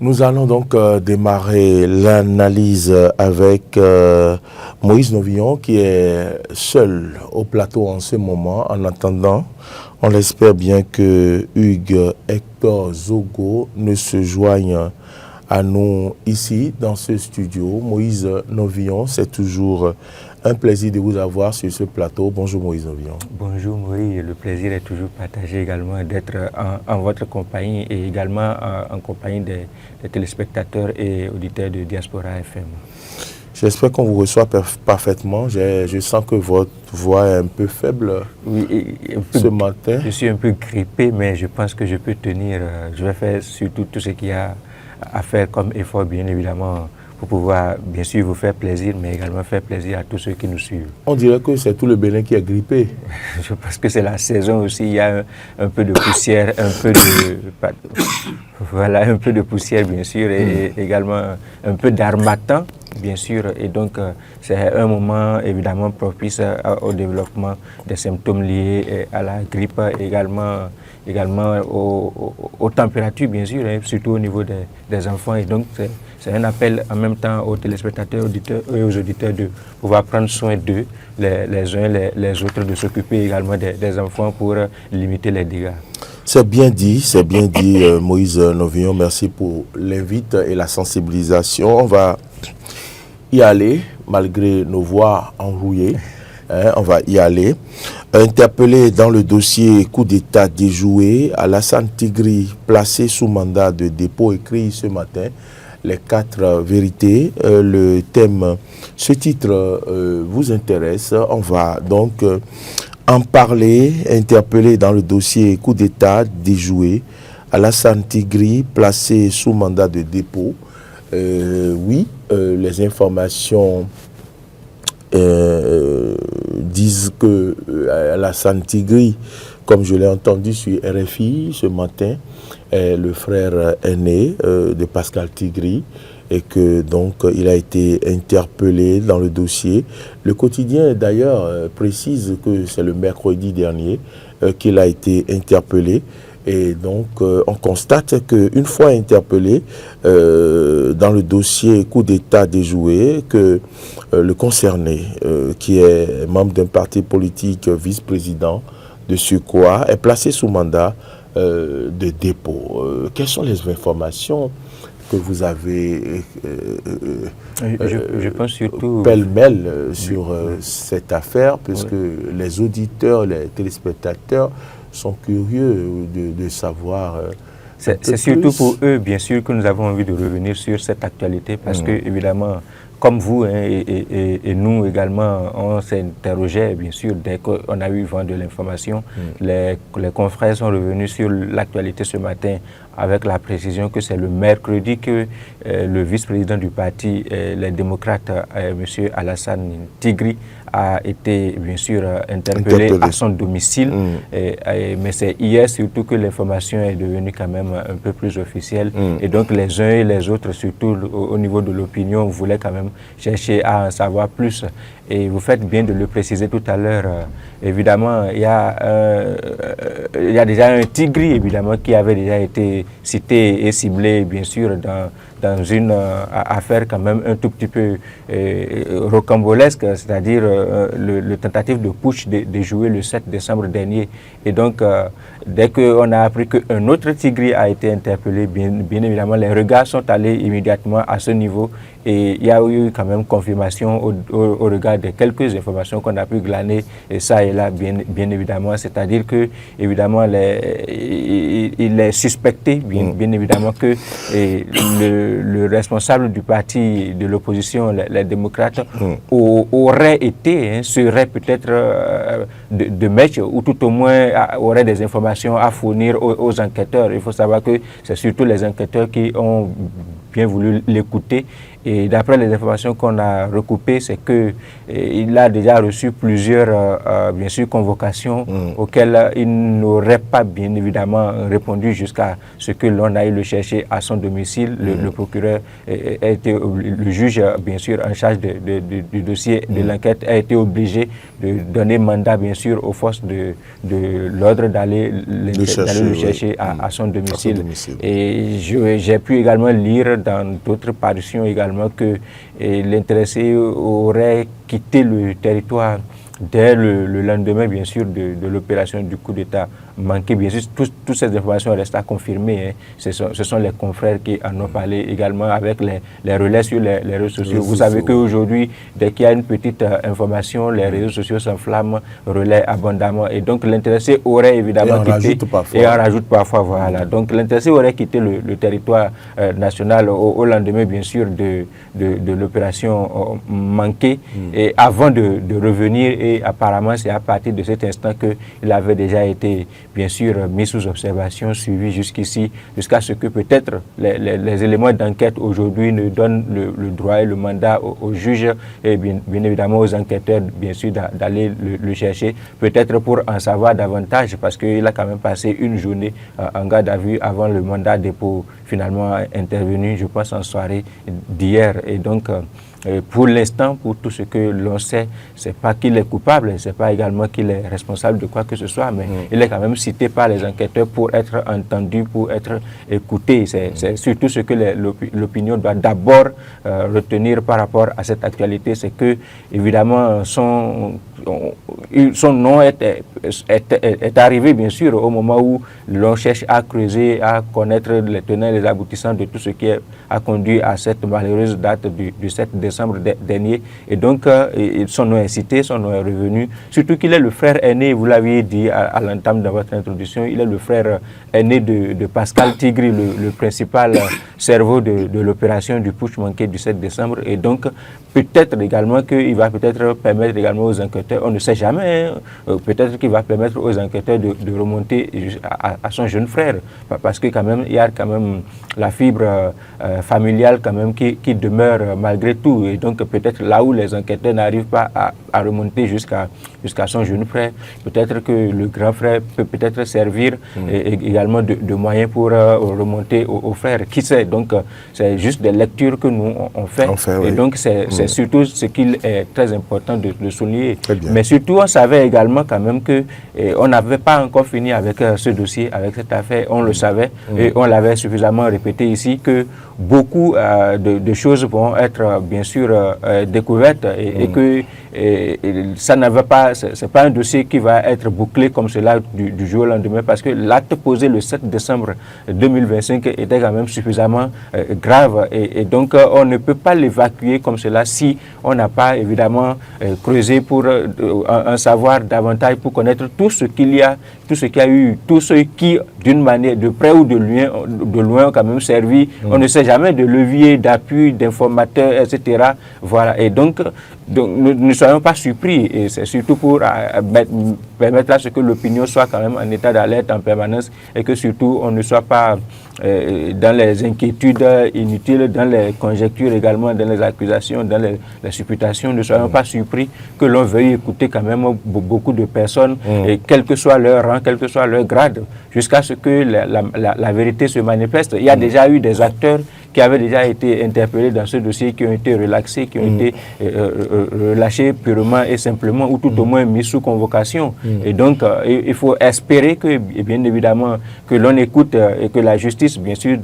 Nous allons donc démarrer l'analyse avec Moïse Novillon qui est seul au plateau en ce moment. En attendant, on l'espère bien que Hugues Hector Zogo ne se joigne à nous ici dans ce studio. Moïse Novillon, c'est toujours un plaisir de vous avoir sur ce plateau. Bonjour Moïse Novillon. Bonjour Moïse, le plaisir est toujours partagé également d'être en votre compagnie et également en compagnie des téléspectateurs et auditeurs de Diaspora FM. J'espère qu'on vous reçoit parfaitement. Je sens que votre voix est un peu faible ce matin. Je suis un peu grippé, mais je pense que je peux tenir. Je vais faire surtout tout ce qu'il y a à faire comme effort, bien évidemment, pour pouvoir, bien sûr, vous faire plaisir, mais également faire plaisir à tous ceux qui nous suivent. On dirait que c'est tout le Bénin qui est grippé. Je pense que c'est la saison aussi. Il y a un peu de poussière, un peu de poussière, bien sûr, et également un peu d'harmattan, bien sûr. Et donc, c'est un moment évidemment propice au développement des symptômes liés à la grippe, également aux températures, bien sûr, hein, surtout au niveau des enfants. Et donc, c'est un appel en même temps aux téléspectateurs et aux auditeurs de pouvoir prendre soin d'eux, les uns les autres, de s'occuper également des enfants pour limiter les dégâts. C'est bien dit, Moïse Novillon. Merci pour l'invite et la sensibilisation. On va y aller, malgré nos voix enrouillées. On va y aller. Interpellé dans le dossier coup d'État déjoué, Alassane Tigri placé sous mandat de dépôt, écrit ce matin les 4 vérités. Le thème, ce titre vous intéresse. On va donc en parler. Interpellé dans le dossier coup d'État déjoué, Alassane Tigri placé sous mandat de dépôt. Oui, les informations disent que Alassane Tigri, comme je l'ai entendu sur RFI ce matin, est le frère aîné de Pascal Tigri et que donc il a été interpellé dans le dossier. Le quotidien d'ailleurs précise que c'est le mercredi dernier qu'il a été interpellé. Et donc, on constate qu'une fois interpellé dans le dossier coup d'État déjoué, que le concerné, qui est membre d'un parti politique, vice-président de surcroît, est placé sous mandat de dépôt. Quelles sont les informations que vous avez je pense surtout pêle-mêle sur cette affaire, puisque les auditeurs, les téléspectateurs sont curieux de savoir. C'est surtout pour eux, bien sûr, que nous avons envie de revenir sur cette actualité parce que, évidemment, comme vous et nous également, on s'interrogeait, bien sûr, dès qu'on a eu vent de l'information. Les confrères sont revenus sur l'actualité ce matin avec la précision que c'est le mercredi que le vice-président du parti, les démocrates, M. Alassane Tigri, a été bien sûr interpellé à son domicile. Mais c'est hier surtout que l'information est devenue quand même un peu plus officielle. Et donc les uns et les autres, surtout au niveau de l'opinion, voulaient quand même chercher à en savoir plus. Et vous faites bien de le préciser tout à l'heure. Évidemment, il y a déjà un Tigri, évidemment, qui avait déjà été cité et ciblé, bien sûr, dans une affaire quand même un tout petit peu rocambolesque, c'est-à-dire le tentative de putsch déjoué le 7 décembre dernier. Et donc, dès qu'on a appris qu'un autre Tigri a été interpellé, bien évidemment, les regards sont allés immédiatement à ce niveau. Et il y a eu quand même confirmation au regard de quelques informations qu'on a pu glaner, et ça et là, bien évidemment. C'est-à-dire que, évidemment, il est suspecté, bien évidemment, que le responsable du parti de l'opposition, les démocrates, aurait été, serait peut-être de match, ou tout au moins aurait des informations à fournir aux enquêteurs. Il faut savoir que c'est surtout les enquêteurs qui ont bien voulu l'écouter. Et d'après les informations qu'on a recoupées, c'est qu'il a déjà reçu plusieurs, bien sûr, convocations auxquelles il n'aurait pas, bien évidemment, répondu jusqu'à ce que l'on aille le chercher à son domicile. Le procureur a été, le juge, bien sûr, en charge du dossier de l'enquête, a été obligé de donner mandat, bien sûr, aux forces de l'ordre d'aller le chercher à son domicile. Et j'ai pu également lire dans d'autres parutions également que l'intéressé aurait quitté le territoire dès le lendemain, bien sûr, de l'opération du coup d'État manqué. Bien sûr, toutes ces informations restent à confirmer. Hein. Ce sont les confrères qui en ont parlé également avec les relais sur les réseaux sociaux. Vous savez qu'aujourd'hui, dès qu'il y a une petite information, les réseaux sociaux s'enflamment, relaient abondamment. Et donc, l'intéressé aurait évidemment quitté. Et on rajoute parfois, voilà. Donc, l'intéressé aurait quitté le territoire national au lendemain, bien sûr, de l'opération manquée. Et avant de revenir, et apparemment, c'est à partir de cet instant qu'il avait déjà été, bien sûr, mis sous observation, suivi jusqu'ici, jusqu'à ce que peut-être les éléments d'enquête aujourd'hui ne donnent le droit et le mandat aux juges et bien évidemment aux enquêteurs, bien sûr, d'aller le chercher, peut-être pour en savoir davantage, parce qu'il a quand même passé une journée en garde à vue avant le mandat de dépôt finalement intervenu, je pense, en soirée d'hier. Et donc, pour l'instant, pour tout ce que l'on sait, c'est pas qu'il est coupable, c'est pas également qu'il est responsable de quoi que ce soit, mais il est quand même cité par les enquêteurs pour être entendu, pour être écouté. C'est surtout ce que l'opinion doit d'abord retenir par rapport à cette actualité, c'est que, évidemment, son nom est arrivé, bien sûr, au moment où l'on cherche à creuser, à connaître les tenants et les aboutissants de tout ce qui a conduit à cette malheureuse date du 7 décembre dernier. Et donc, son nom est cité, son nom est revenu. Surtout qu'il est le frère aîné, vous l'aviez dit à l'entame de votre introduction, il est le frère aîné de Pascal Tigri, le principal cerveau de l'opération du putsch manqué du 7 décembre. Et donc, peut-être également qu'il va peut-être permettre également aux enquêteurs, on ne sait jamais, hein, peut-être qu'il va permettre aux enquêteurs de remonter à son jeune frère, parce que quand même, il y a quand même la fibre familiale quand même qui demeure malgré tout. Et donc, peut-être là où les enquêteurs n'arrivent pas à remonter jusqu'à son jeune frère, peut-être que le grand frère peut peut-être servir également de moyen pour remonter au frère. Qui sait? Donc, c'est juste des lectures que nous on fait. Et donc, c'est surtout ce qu'il est très important de souligner. Mais surtout, on savait également quand même que on n'avait pas encore fini avec ce dossier, avec cette affaire. On le savait et on l'avait suffisamment répété ici que beaucoup de choses vont être bien sûr découvertes et que ça n'avait pas, c'est pas un dossier qui va être bouclé comme cela du jour au lendemain, parce que l'acte posé le 7 décembre 2025 était quand même suffisamment grave et donc on ne peut pas l'évacuer comme cela si on n'a pas évidemment creusé pour en savoir davantage, pour connaître tout ce qu'il y a, tout ce qu'il y a eu, tout ce qui d'une manière de près ou de loin ont quand même servi, on ne sait jamais, de levier, d'appui, d'informateurs, etc. Voilà, et donc nous ne soyons pas surpris, et c'est surtout pour permettre à ce que l'opinion soit quand même en état d'alerte en permanence et que surtout on ne soit pas dans les inquiétudes inutiles, dans les conjectures également, dans les accusations, dans les supputations. Ne soyons pas surpris que l'on veuille écouter quand même beaucoup de personnes, et quel que soit leur rang, quel que soit leur grade, jusqu'à ce que la vérité se manifeste. Il y a déjà eu des acteurs qui avaient déjà été interpellés dans ce dossier, qui ont été relaxés, qui ont été relâchés purement et simplement, ou tout au moins mis sous convocation. Et donc, il faut espérer que, bien évidemment, que l'on écoute et que la justice, bien sûr,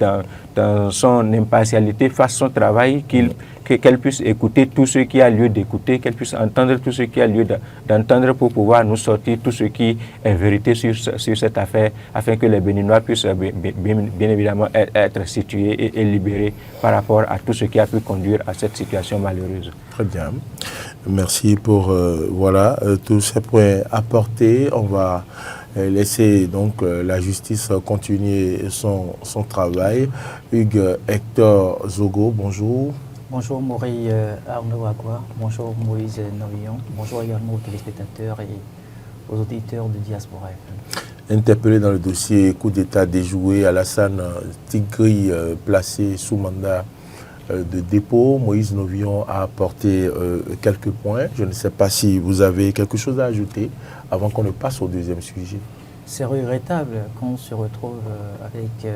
dans son impartialité, fasse son travail, qu'elle puisse écouter tout ce qui a lieu d'écouter, qu'elle puisse entendre tout ce qui a lieu d'entendre pour pouvoir nous sortir tout ce qui est vérité sur cette affaire, afin que les Béninois puissent bien évidemment être situés et libérés par rapport à tout ce qui a pu conduire à cette situation malheureuse. Très bien. Merci pour tous ces points apportés. On va laisser donc la justice continuer son travail. Hugues Hector Zogo, bonjour. Bonjour Maurice Arnaud Agua, bonjour Moïse Novillon, bonjour également aux téléspectateurs et aux auditeurs de Diaspora FM. Interpellé dans le dossier coup d'État déjoué, Alassane Tigri placé sous mandat de dépôt. Moïse Novillon a apporté quelques points. Je ne sais pas si vous avez quelque chose à ajouter avant qu'on ne passe au deuxième sujet. C'est regrettable qu'on se retrouve avec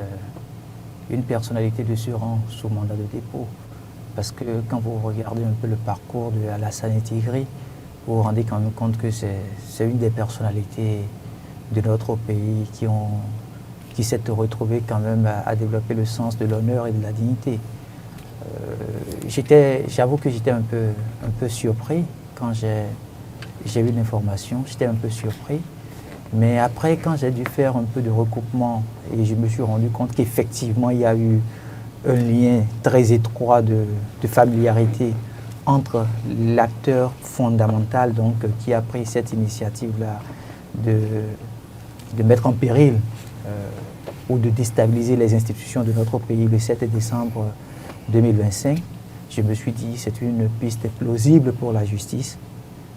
une personnalité de ce rang sous mandat de dépôt. Parce que quand vous regardez un peu le parcours de Alassane Tigri, vous vous rendez quand même compte que c'est une des personnalités de notre pays qui s'est retrouvée quand même à développer le sens de l'honneur et de la dignité. J'avoue que j'étais un peu surpris quand j'ai eu l'information, j'étais un peu surpris. Mais après, quand j'ai dû faire un peu de recoupement et je me suis rendu compte qu'effectivement, il y a eu un lien très étroit de familiarité entre l'acteur fondamental donc, qui a pris cette initiative-là de mettre en péril ou de déstabiliser les institutions de notre pays le 7 décembre 2025, je me suis dit c'est une piste plausible pour la justice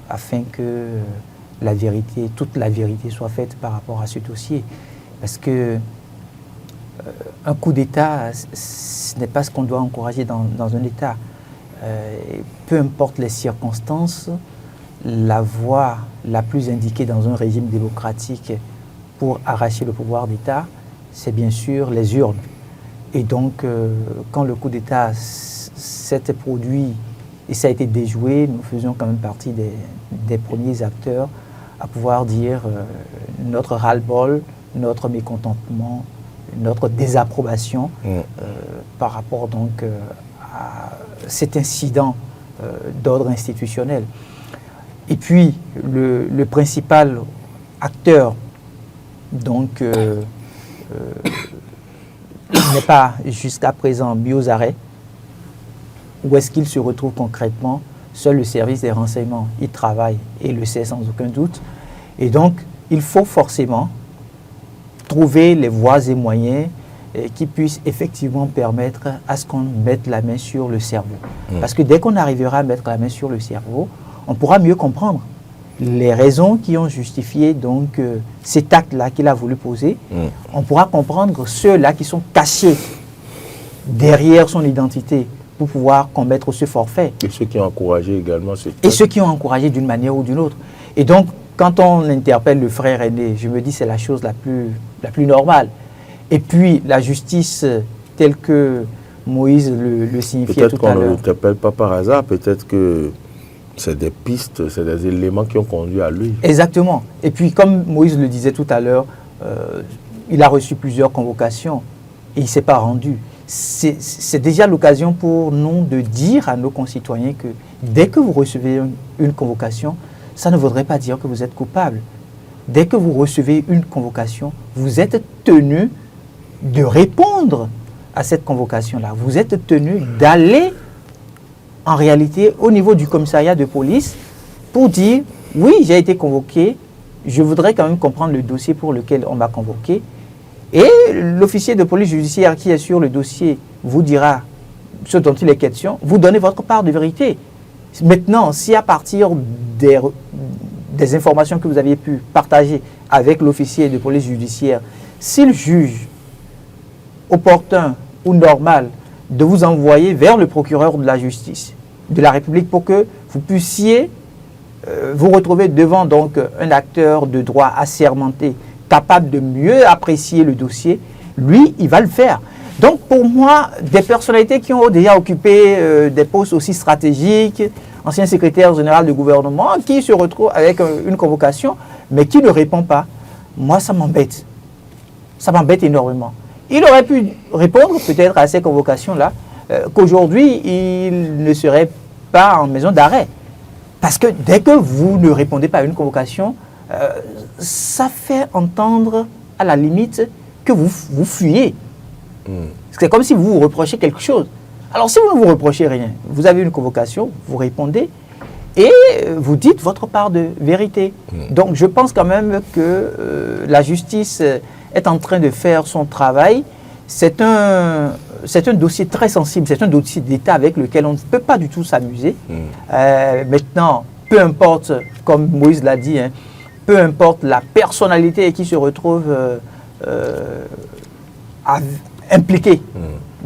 afin que la vérité, toute la vérité soit faite par rapport à ce dossier. Parce que un coup d'État, ce n'est pas ce qu'on doit encourager dans un État. Peu importe les circonstances, la voie la plus indiquée dans un régime démocratique pour arracher le pouvoir d'État, c'est bien sûr les urnes. Et donc, quand le coup d'État s'est produit et ça a été déjoué, nous faisions quand même partie des premiers acteurs à pouvoir dire notre ras-le-bol, notre mécontentement, notre désapprobation par rapport donc à cet incident d'ordre institutionnel. Et puis, le principal acteur donc n'est pas jusqu'à présent mis aux arrêts. Où est-ce qu'il se retrouve concrètement? Seul le service des renseignements y travaille et le sait sans aucun doute. Et donc, il faut forcément trouver les voies et moyens qui puissent effectivement permettre à ce qu'on mette la main sur le cerveau. Parce que dès qu'on arrivera à mettre la main sur le cerveau, on pourra mieux comprendre les raisons qui ont justifié donc cet acte-là qu'il a voulu poser. On pourra comprendre ceux-là qui sont cachés derrière son identité pour pouvoir commettre ce forfait. Et ceux qui ont encouragé également ce Et ceux qui ont encouragé d'une manière ou d'une autre. Et donc, quand on interpelle le frère aîné, je me dis c'est la chose la plus normale. Et puis, la justice telle que Moïse le signifiait tout à l'heure. Peut-être qu'on ne l'interpelle pas par hasard, peut-être que c'est des pistes, c'est des éléments qui ont conduit à lui. Exactement. Et puis, comme Moïse le disait tout à l'heure, il a reçu plusieurs convocations et il ne s'est pas rendu. C'est déjà l'occasion pour nous de dire à nos concitoyens que dès que vous recevez une convocation, ça ne voudrait pas dire que vous êtes coupable. Dès que vous recevez une convocation, vous êtes tenu de répondre à cette convocation-là. Vous êtes tenu d'aller en réalité au niveau du commissariat de police pour dire oui, j'ai été convoqué, je voudrais quand même comprendre le dossier pour lequel on m'a convoqué. Et l'officier de police judiciaire qui est sur le dossier vous dira ce dont il est question, vous donnez votre part de vérité. Maintenant, si à partir des informations que vous aviez pu partager avec l'officier de police judiciaire, s'il juge opportun ou normal de vous envoyer vers le procureur de la justice de la République pour que vous puissiez vous retrouver devant donc un acteur de droit assermenté capable de mieux apprécier le dossier, lui, il va le faire. Donc pour moi, des personnalités qui ont déjà occupé des postes aussi stratégiques, ancien secrétaire général du gouvernement, qui se retrouvent avec une convocation, mais qui ne répond pas, moi ça m'embête. Ça m'embête énormément. Il aurait pu répondre peut-être à ces convocations-là, qu'aujourd'hui, il ne serait pas en maison d'arrêt. Parce que dès que vous ne répondez pas à une convocation, ça fait entendre à la limite que vous fuyez. C'est comme si vous vous reprochez quelque chose. Alors si vous ne vous reprochez rien, vous avez une convocation, vous répondez et vous dites votre part de vérité. Donc je pense quand même que la justice est en train de faire son travail. C'est un dossier très sensible, c'est un dossier d'État avec lequel on ne peut pas du tout s'amuser. Maintenant, peu importe, comme Moïse l'a dit, hein, peu importe la personnalité qui se retrouve impliquée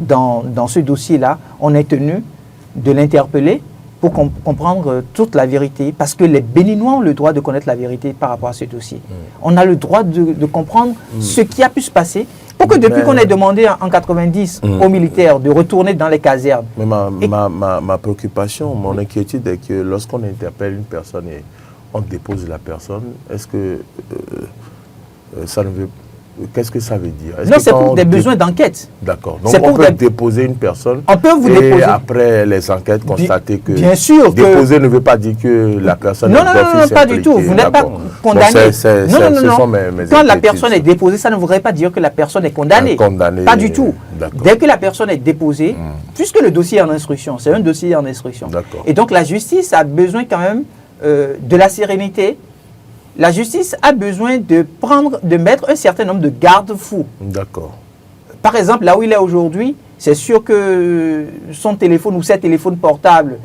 dans ce dossier-là, on est tenu de l'interpeller pour comprendre toute la vérité, parce que les Béninois ont le droit de connaître la vérité par rapport à ce dossier. On a le droit de comprendre ce qui a pu se passer, pour que depuis qu'on ait demandé en 90 aux militaires de retourner dans les casernes. Mais ma préoccupation, mon inquiétude est que lorsqu'on interpelle une personne et on dépose la personne, est-ce que ça ne veut... Qu'est-ce que ça veut dire? Non, c'est pour des besoins d'enquête. D'accord. Donc on peut déposer une personne. On peut vous déposer. Et après les enquêtes, constater que. Bien sûr. Déposer ne veut pas dire que la personne. Non, pas du tout. Vous n'êtes pas condamné. Non. Quand la personne est déposée, ça ne voudrait pas dire que la personne est condamnée. Pas du tout. Dès que la personne est déposée, puisque le dossier est en instruction, c'est un dossier en instruction. Et donc la justice a besoin quand même de la sérénité. La justice a besoin de mettre un certain nombre de garde-fous. D'accord. Par exemple, là où il est aujourd'hui, c'est sûr que son téléphone ou ses téléphones portables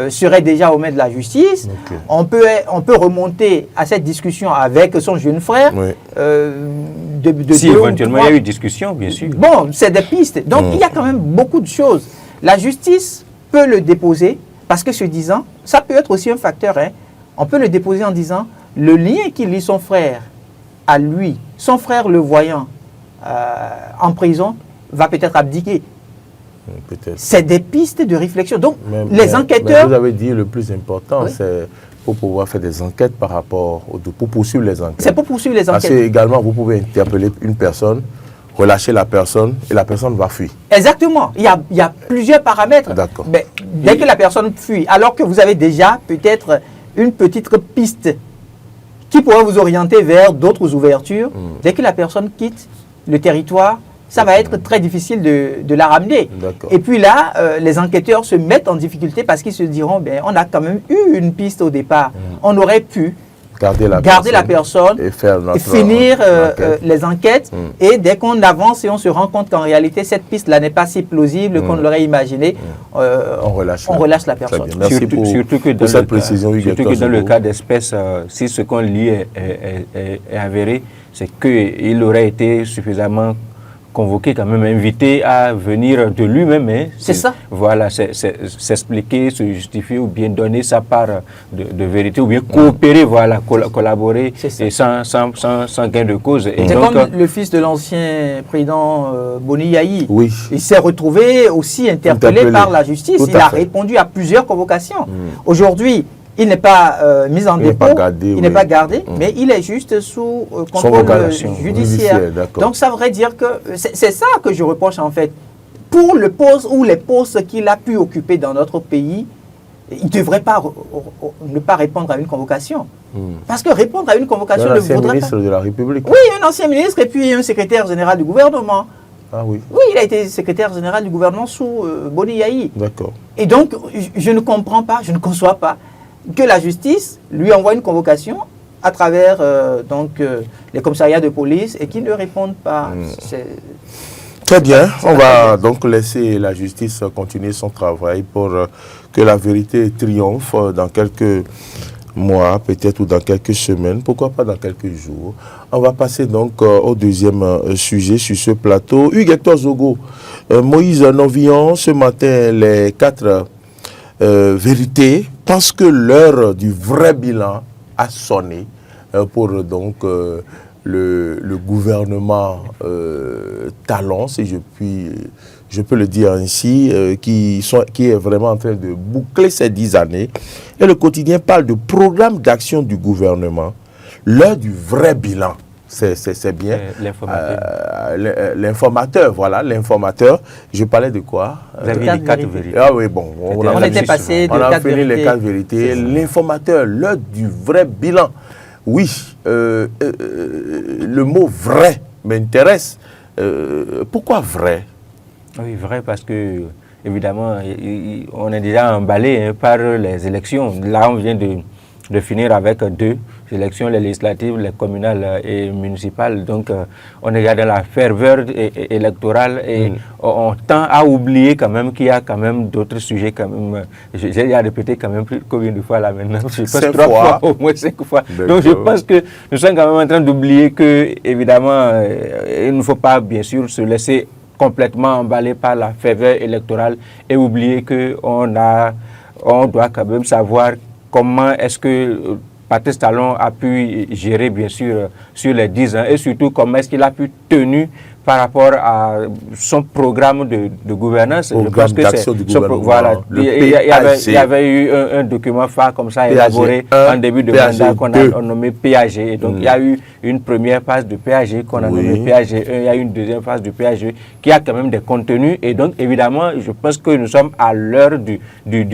seraient déjà aux mains de la justice. Okay. On peut remonter à cette discussion avec son jeune frère. Oui. Si éventuellement il y a eu discussion, bien sûr. Bon, c'est des pistes. Donc il y a quand même beaucoup de choses. La justice peut le déposer parce que, se disant, ça peut être aussi un facteur. Hein, on peut le déposer en disant... Le lien qui lie son frère à lui, son frère le voyant en prison, va peut-être abdiquer. C'est des pistes de réflexion. Donc, les enquêteurs... Mais vous avez dit le plus important, oui. C'est pour pouvoir faire des enquêtes par rapport... pour poursuivre les enquêtes. C'est pour poursuivre les enquêtes. Parce que également, vous pouvez interpeller une personne, relâcher la personne, et la personne va fuir. Exactement. Il y a plusieurs paramètres. D'accord. Mais dès que la personne fuit, alors que vous avez déjà peut-être une petite piste qui pourrait vous orienter vers d'autres ouvertures. Dès que la personne quitte le territoire, ça va être très difficile de la ramener. Et puis là, les enquêteurs se mettent en difficulté parce qu'ils se diront, ben, on a quand même eu une piste au départ. On aurait pu garder la personne et finir les enquêtes. Et dès qu'on avance et on se rend compte qu'en réalité, cette piste-là n'est pas si plausible qu'on l'aurait imaginé, on relâche la personne. Merci surtout que dans cette précision. Surtout que dans le cas d'espèce, si ce qu'on lit est avéré, c'est qu'il aurait été suffisamment convoqué, quand même invité à venir de lui-même. Hein. C'est ça. Voilà, s'expliquer, se justifier ou bien donner sa part de vérité ou bien coopérer, voilà, collaborer et sans gain de cause. C'est comme le fils de l'ancien président Boni Yayi. Oui. Il s'est retrouvé aussi interpellé par la justice. Il a répondu à plusieurs convocations. Aujourd'hui, il n'est pas mis en dépôt, il n'est pas gardé, mais il est juste sous contrôle judiciaire. Donc ça voudrait dire que c'est ça que je reproche en fait. Pour le poste ou les postes qu'il a pu occuper dans notre pays, il ne devrait pas ne pas répondre à une convocation. Parce que répondre à une convocation ne voudrait pas... Un ministre de la République. Oui, un ancien ministre et puis un secrétaire général du gouvernement. Ah oui. Oui, il a été secrétaire général du gouvernement sous Boni Yayi. D'accord. Et donc, je ne comprends pas, je ne conçois pas que la justice lui envoie une convocation à travers les commissariats de police et qu'ils ne répondent pas. Très bien, on va donc laisser la justice continuer son travail pour que la vérité triomphe dans quelques mois, peut-être, ou dans quelques semaines, pourquoi pas dans quelques jours. On va passer donc au deuxième sujet sur ce plateau. Hugues-Hector Zogo, Moïse Novillon, ce matin, les 4 vérités, pense que l'heure du vrai bilan a sonné pour donc le gouvernement talon, si je peux le dire ainsi, qui est vraiment en train de boucler ces 10 années. Et le quotidien parle de programme d'action du gouvernement, l'heure du vrai bilan. C'est bien. L'informateur, voilà, l'informateur. Je parlais de quoi? Vous avez dit 4 vérités. Ah oui, bon. On était passé de 4 vérités. On a fini les 4 vérités. L'informateur, l'heure du vrai bilan. Oui, le mot vrai m'intéresse. Pourquoi vrai? Oui, vrai parce que, évidemment, on est déjà emballé par les élections. Là, on vient de finir avec 2 élections, les législatives, les communales et municipales. Donc, on est dans la ferveur électorale et on tend à oublier quand même qu'il y a quand même d'autres sujets quand même. J'ai répété quand même plus combien de fois là maintenant? Je pense 3 fois, au moins 5 fois. Donc, je pense que nous sommes quand même en train d'oublier que, évidemment, il ne faut pas bien sûr se laisser complètement emballé par la ferveur électorale et oublier qu'on doit quand même savoir comment est-ce que Patrice Talon a pu gérer, bien sûr, sur les 10 ans, et surtout comment est-ce qu'il a pu tenir par rapport à son programme de gouvernance. Programme d'action du gouvernement. Voilà, il y avait eu un document phare comme ça élaboré en début de mandat qu'on a nommé PAG. Et donc il y a eu une première phase de PAG qu'on a nommé PAG 1, il y a eu une deuxième phase de PAG qui a quand même des contenus. Et donc évidemment, je pense que nous sommes à l'heure du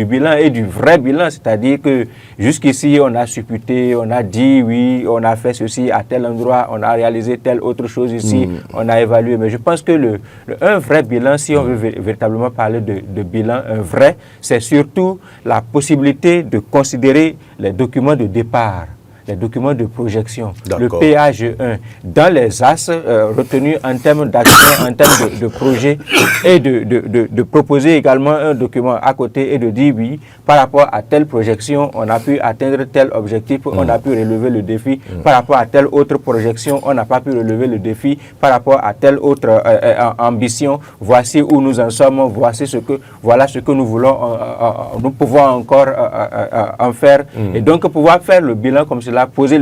bilan et du vrai bilan, c'est-à-dire que jusqu'ici on a supputé, on a dit oui, on a fait ceci à tel endroit, on a réalisé telle autre chose ici, on a évalué. Mais je pense que un vrai bilan, si on veut véritablement parler de bilan, un vrai, c'est surtout la possibilité de considérer les documents de départ, les documents de projection, le PAG1, dans les axes retenus en termes d'action, en termes de projet, et de proposer également un document à côté et de dire oui, par rapport à telle projection, on a pu atteindre tel objectif, on a pu relever le défi, par rapport à telle autre projection, on n'a pas pu relever le défi, par rapport à telle autre ambition, voici où nous en sommes, voilà ce que nous voulons, nous pouvons encore en faire, et donc pouvoir faire le bilan comme cela, poser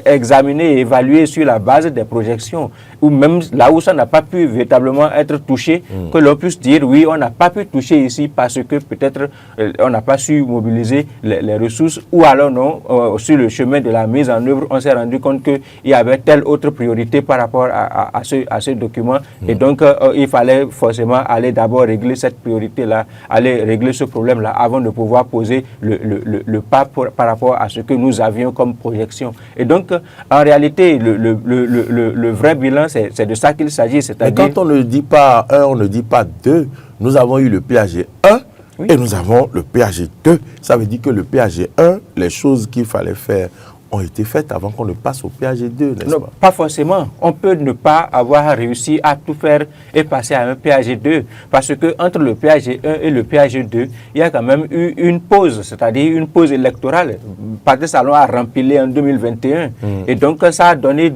examiner et évaluer sur la base des projections, ou même là où ça n'a pas pu véritablement être touché, que l'on puisse dire oui, on n'a pas pu toucher ici parce que peut-être on n'a pas su mobiliser les ressources, ou alors non, sur le chemin de la mise en œuvre, on s'est rendu compte qu'il y avait telle autre priorité par rapport à ce document, et donc il fallait forcément aller d'abord régler cette priorité-là, aller régler ce problème-là avant de pouvoir poser le pas par rapport à ce que nous avions comme projection. Et donc, en réalité, le vrai bilan, c'est de ça qu'il s'agit. Mais quand on ne dit pas 1, on ne dit pas 2. Nous avons eu le PAG 1 et nous avons le PAG 2. Ça veut dire que le PAG 1, les choses qu'il fallait faire ont été faites avant qu'on ne passe au PAG 2, n'est-ce pas? Pas forcément. On peut ne pas avoir réussi à tout faire et passer à un PAG 2. Parce que entre le PAG 1 et le PAG 2, il y a quand même eu une pause, c'est-à-dire une pause électorale. Patrice Talon a rempilé en 2021. Et donc, ça a donné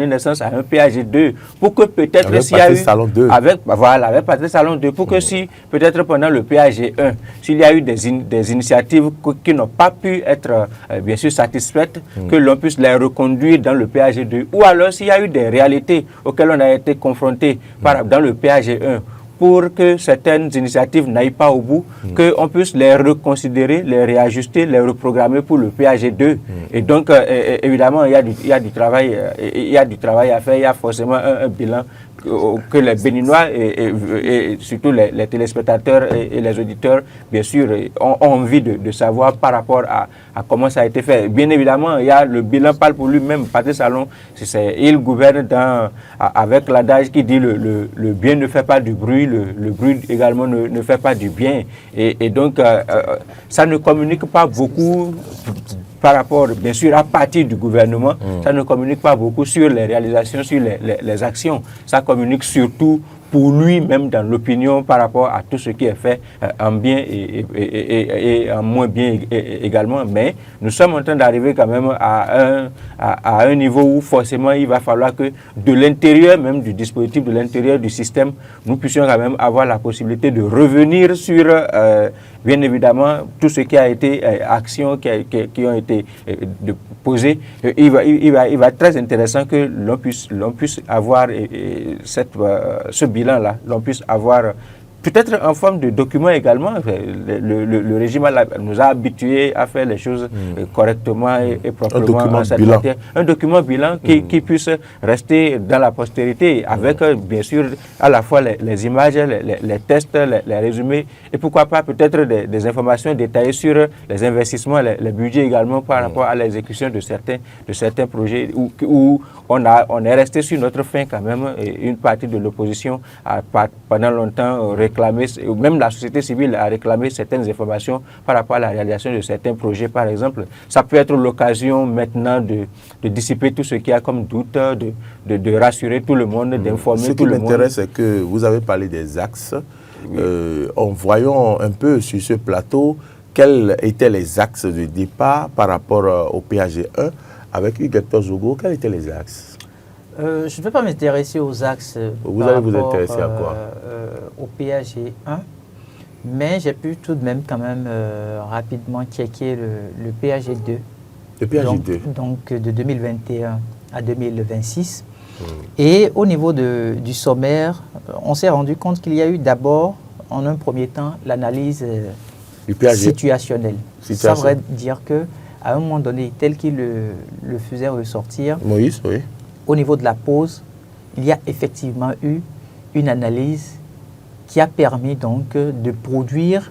naissance à un PAG 2. Pour que peut-être s'il y a eu... Avec Patrice Talon 2. Pour que si, peut-être pendant le PAG 1, s'il y a eu des initiatives qui n'ont pas pu être, bien sûr, satisfaites, que l'on puisse les reconduire dans le PAG2, ou alors s'il y a eu des réalités auxquelles on a été confronté dans le PAG1, pour que certaines initiatives n'aillent pas au bout, qu'on puisse les reconsidérer, les réajuster, les reprogrammer pour le PAG2. Et donc, évidemment, il y a du travail à faire, il y a forcément un bilan que les Béninois et surtout les téléspectateurs et les auditeurs, bien sûr, ont envie de savoir par rapport à comment ça a été fait. Bien évidemment, il y a le bilan parle pour lui-même. Patrice Talon, il gouverne avec l'adage qui dit le bien ne fait pas du bruit, le bruit également ne fait pas du bien. Et donc, ça ne communique pas beaucoup par rapport, bien sûr, à partir du gouvernement, ça ne communique pas beaucoup sur les réalisations, sur les actions. Ça communique surtout pour lui-même dans l'opinion par rapport à tout ce qui est fait en bien et en moins bien également. Mais nous sommes en train d'arriver quand même à un niveau où forcément il va falloir que de l'intérieur même du dispositif, de l'intérieur du système, nous puissions quand même avoir la possibilité de revenir sur, bien évidemment, tout ce qui a été actions qui ont été posées. Il va être très intéressant que l'on puisse avoir ce bilan-là, l'on puisse avoir peut-être en forme de document également. Le régime nous a habitués à faire les choses correctement et proprement. Un document bilan qui puisse rester dans la postérité avec, bien sûr, à la fois les images, les tests, les résumés, et pourquoi pas peut-être des informations détaillées sur les investissements, les budgets également par rapport à l'exécution de certains projets où on est resté sur notre faim quand même. Et une partie de l'opposition a pendant longtemps réclamé, même la société civile a réclamé certaines informations par rapport à la réalisation de certains projets, par exemple. Ça peut être l'occasion maintenant de dissiper tout ce qu'il y a comme doute, de rassurer tout le monde, d'informer tout le monde. Ce qui m'intéresse, c'est que vous avez parlé des axes. En voyant un peu sur ce plateau quels étaient les axes de départ par rapport au PAG 1 avec Hugues Hector Zogo, quels étaient les axes? Je ne vais pas m'intéresser aux axes. Vous allez vous intéresser à quoi? Au PAG 1, mais j'ai pu tout de même quand même rapidement checker le PAG 2. Le PAG 2. Donc de 2021 à 2026. Et au niveau du sommaire, on s'est rendu compte qu'il y a eu d'abord, en un premier temps, l'analyse situationnelle. Ça voudrait dire qu'à un moment donné, tel qu'il le faisait ressortir, Moïse, oui. Au niveau de la pause, il y a effectivement eu une analyse qui a permis donc de produire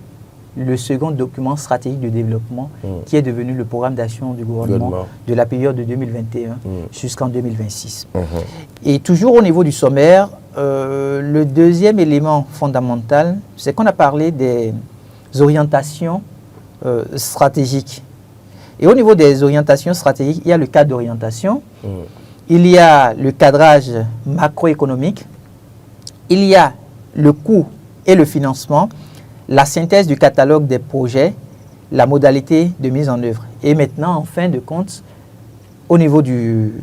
le second document stratégique de développement qui est devenu le programme d'action du gouvernement de la période de 2021 jusqu'en 2026. Et toujours au niveau du sommaire, le deuxième élément fondamental, c'est qu'on a parlé des orientations stratégiques. Et au niveau des orientations stratégiques, il y a le cadre d'orientation, il y a le cadrage macroéconomique, il y a le coût et le financement, la synthèse du catalogue des projets, la modalité de mise en œuvre. Et maintenant, en fin de compte, au niveau du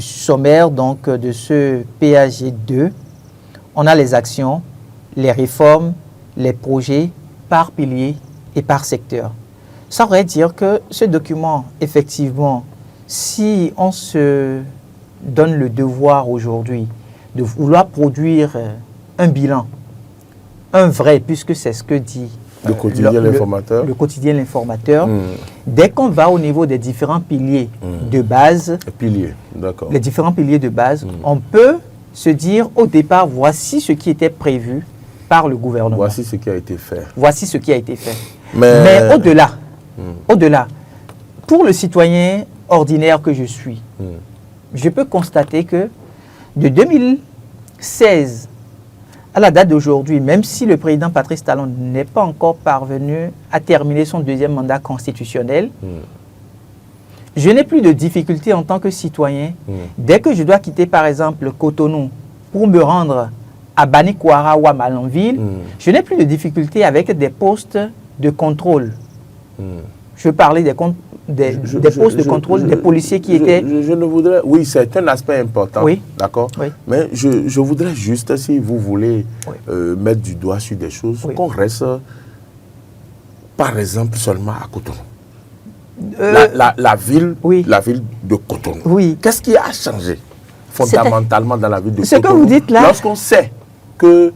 sommaire donc, de ce PAG 2, on a les actions, les réformes, les projets par pilier et par secteur. Ça voudrait dire que ce document, effectivement, si on se donne le devoir aujourd'hui de vouloir produire un bilan, un vrai, puisque c'est ce que dit le quotidien l'informateur. Le quotidien l'informateur. Dès qu'on va au niveau des différents piliers de base, les différents piliers de base, on peut se dire au départ, voici ce qui était prévu par le gouvernement. Voici ce qui a été fait. Voici ce qui a été fait. Mais au-delà, pour le citoyen ordinaire que je suis, je peux constater que de 2016 à la date d'aujourd'hui, même si le président Patrice Talon n'est pas encore parvenu à terminer son deuxième mandat constitutionnel, je n'ai plus de difficulté en tant que citoyen. Dès que je dois quitter par exemple Cotonou pour me rendre à Banikwara ou à Malanville, je n'ai plus de difficulté avec des postes de contrôle. Je veux parler des postes de contrôle des policiers qui étaient... Je ne voudrais... Oui, c'est un aspect important, d'accord. Mais je voudrais juste, si vous voulez mettre du doigt sur des choses, qu'on reste, par exemple, seulement à Cotonou. La ville de Cotonou. Qu'est-ce qui a changé fondamentalement dans la ville de Cotonou? Ce que vous dites là... Lorsqu'on sait que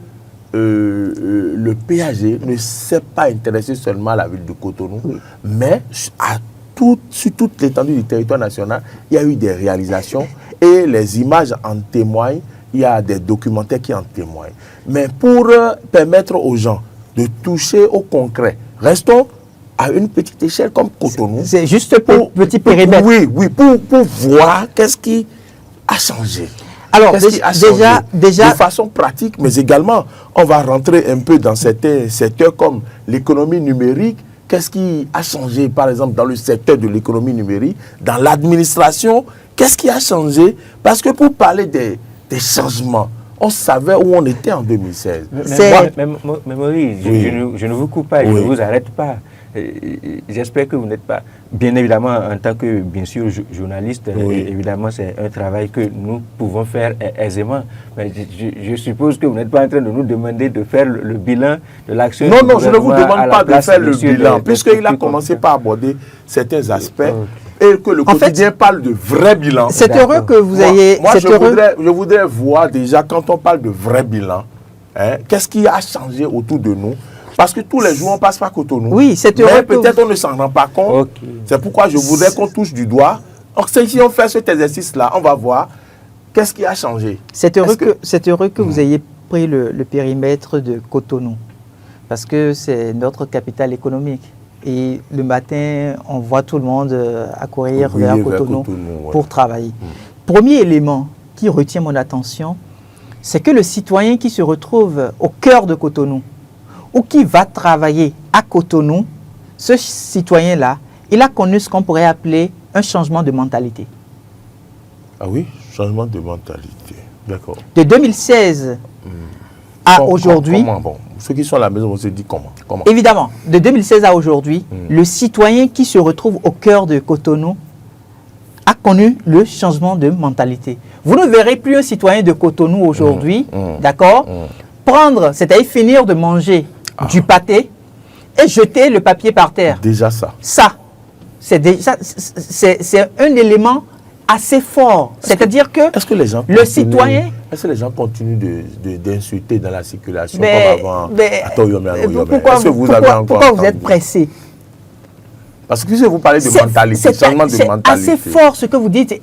le PAG ne s'est pas intéressé seulement à la ville de Cotonou, mais sur toute l'étendue du territoire national, il y a eu des réalisations et les images en témoignent, il y a des documentaires qui en témoignent. Mais pour permettre aux gens de toucher au concret, restons à une petite échelle comme Cotonou. C'est juste pour petit périmètre. Oui, pour voir qu'est-ce qui a changé. Alors, déjà, de façon pratique, mais également, on va rentrer un peu dans certains secteurs comme l'économie numérique. Qu'est-ce qui a changé, par exemple, dans le secteur de l'économie numérique, dans l'administration? Qu'est-ce qui a changé? Parce que pour parler des changements, on savait où on était en 2016. Mais Maurice, je ne vous coupe pas, je ne vous arrête pas. J'espère que vous n'êtes pas... Bien évidemment, en tant que, bien sûr, journaliste, évidemment, c'est un travail que nous pouvons faire aisément. Mais je suppose que vous n'êtes pas en train de nous demander de faire le bilan de l'action. Non, je ne vous demande pas de faire le bilan, puisqu'il a commencé par aborder certains aspects. Et que le quotidien parle de vrai bilan. C'est heureux que vous ayez... Moi, je voudrais voir déjà, quand on parle de vrai bilan, qu'est-ce qui a changé autour de nous? Parce que tous les jours, on passe par Cotonou. Oui, c'est heureux. Mais peut-être on ne s'en rend pas compte. C'est pourquoi je voudrais qu'on touche du doigt. Donc, si on fait cet exercice-là, on va voir qu'est-ce qui a changé. C'est heureux que vous ayez pris le périmètre de Cotonou. Parce que c'est notre capitale économique. Et le matin, on voit tout le monde accourir vers Cotonou pour travailler. Premier élément qui retient mon attention, c'est que le citoyen qui se retrouve au cœur de Cotonou, ou qui va travailler à Cotonou, ce citoyen-là, il a connu ce qu'on pourrait appeler un changement de mentalité. Ah oui, changement de mentalité, d'accord. De 2016 à aujourd'hui... Comment, bon, ceux qui sont à la maison vont se dire comment? Évidemment, de 2016 à aujourd'hui, le citoyen qui se retrouve au cœur de Cotonou, a connu le changement de mentalité. Vous ne verrez plus un citoyen de Cotonou aujourd'hui, d'accord, prendre, c'est-à-dire finir de manger du pâté et jeter le papier par terre. Déjà ça. Ça, c'est un élément assez fort. C'est-à-dire que, est-ce que les gens le citoyen... Est-ce que les gens continuent d'insulter dans la circulation Mais, comme avant pourquoi vous êtes pressé? Parce que si vous parlez de mentalité, changement de mentalité. C'est assez fort ce que vous dites.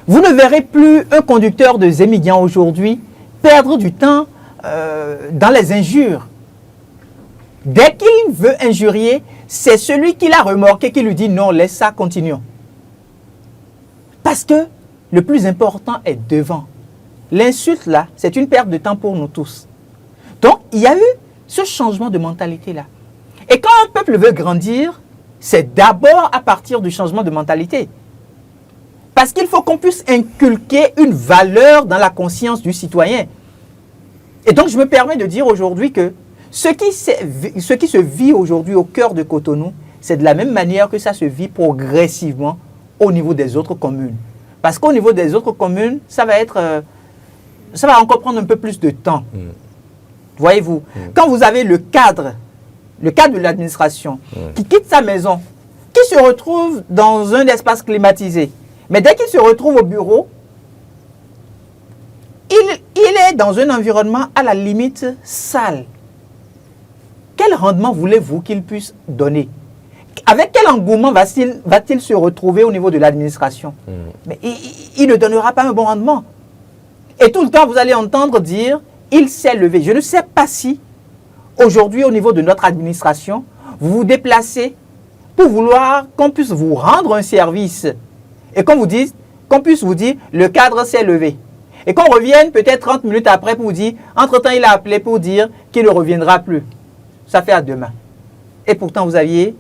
Vous ne verrez plus un conducteur de Zémignan aujourd'hui perdre du temps dans les injures. Dès qu'il veut injurier, c'est celui qui l'a remorqué qui lui dit non, laisse ça, continuons. Parce que le plus important est devant. L'insulte là, c'est une perte de temps pour nous tous. Donc, il y a eu ce changement de mentalité-là. Et quand un peuple veut grandir, c'est d'abord à partir du changement de mentalité. Parce qu'il faut qu'on puisse inculquer une valeur dans la conscience du citoyen. Et donc, je me permets de dire aujourd'hui que ce qui se vit aujourd'hui au cœur de Cotonou, c'est de la même manière que ça se vit progressivement au niveau des autres communes. Parce qu'au niveau des autres communes, ça va encore prendre un peu plus de temps. Voyez-vous, quand vous avez le cadre de l'administration, qui quitte sa maison, qui se retrouve dans un espace climatisé, mais dès qu'il se retrouve au bureau, il est dans un environnement à la limite sale. Quel rendement voulez-vous qu'il puisse donner? Avec quel engouement va-t-il se retrouver au niveau de l'administration? Mais il ne donnera pas un bon rendement. Et tout le temps, vous allez entendre dire, il s'est levé. Je ne sais pas si, aujourd'hui, au niveau de notre administration, vous vous déplacez pour vouloir qu'on puisse vous rendre un service. Et qu'on puisse vous dire, le cadre s'est levé. Et qu'on revienne peut-être 30 minutes après pour vous dire, entre-temps, il a appelé pour dire qu'il ne reviendra plus. Ça fait à demain. Et pourtant, vous aviez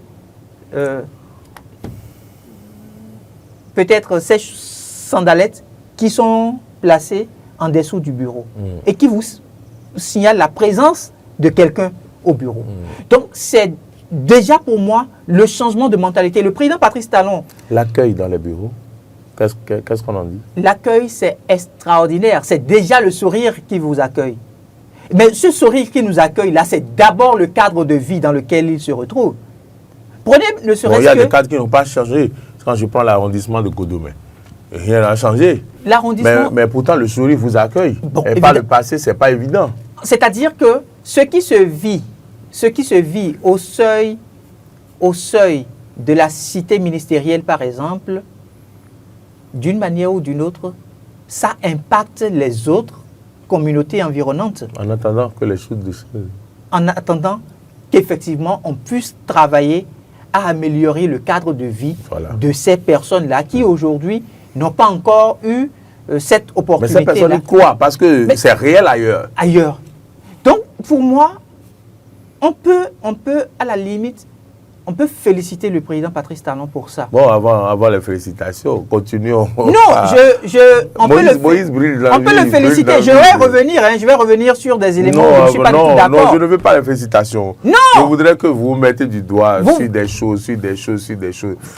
peut-être ces sandalettes qui sont placées en dessous du bureau et qui vous signalent la présence de quelqu'un au bureau. Donc, c'est déjà pour moi le changement de mentalité. Le président Patrice Talon... L'accueil dans les bureaux, qu'est-ce qu'on en dit? L'accueil, c'est extraordinaire. C'est déjà le sourire qui vous accueille. Mais ce sourire qui nous accueille, là, c'est d'abord le cadre de vie dans lequel il se retrouve. Prenez ne serait-ce que... Il y a des cadres qui n'ont pas changé. Quand je prends l'arrondissement de Godomé, rien n'a changé. Mais pourtant, le sourire vous accueille. Bon, et par le passé, ce n'est pas évident. C'est-à-dire que ce qui se vit au seuil de la cité ministérielle, par exemple, d'une manière ou d'une autre, ça impacte les autres communautés environnantes. En attendant que les choses décident. En attendant qu'effectivement, on puisse travailler à améliorer le cadre de vie de ces personnes-là qui, aujourd'hui, n'ont pas encore eu cette opportunité. Mais ces personnes quoi? Parce que c'est réel ailleurs. Ailleurs. Donc, pour moi, on peut, à la limite, on peut féliciter le président Patrice Talon pour ça. Bon, avant les félicitations, continuons. Non, on peut le féliciter. Je vais revenir sur des éléments où je ne suis pas du tout d'accord. Non, je ne veux pas les félicitations. Non. Je voudrais que vous mettez du doigt sur des choses.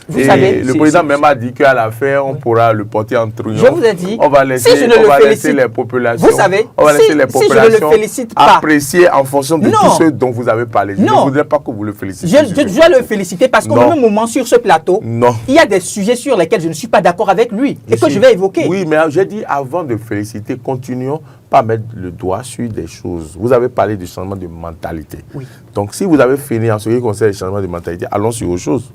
Vous savez, le président même a dit qu'à la fin, on pourra le porter en triomphe. Je vous ai dit, on va laisser les populations. Vous savez, si je ne le félicite pas, apprécier en fonction de tout ce dont vous avez parlé. Je ne voudrais pas que vous le félicitiez. Je dois le féliciter parce qu'au même moment sur ce plateau, il y a des sujets sur lesquels je ne suis pas d'accord avec lui et que je vais évoquer. Oui, mais j'ai dit avant de féliciter, continuons pas à mettre le doigt sur des choses. Vous avez parlé du changement de mentalité. Oui. Donc si vous avez fini en ce qui concerne le changement de mentalité, allons sur autre chose.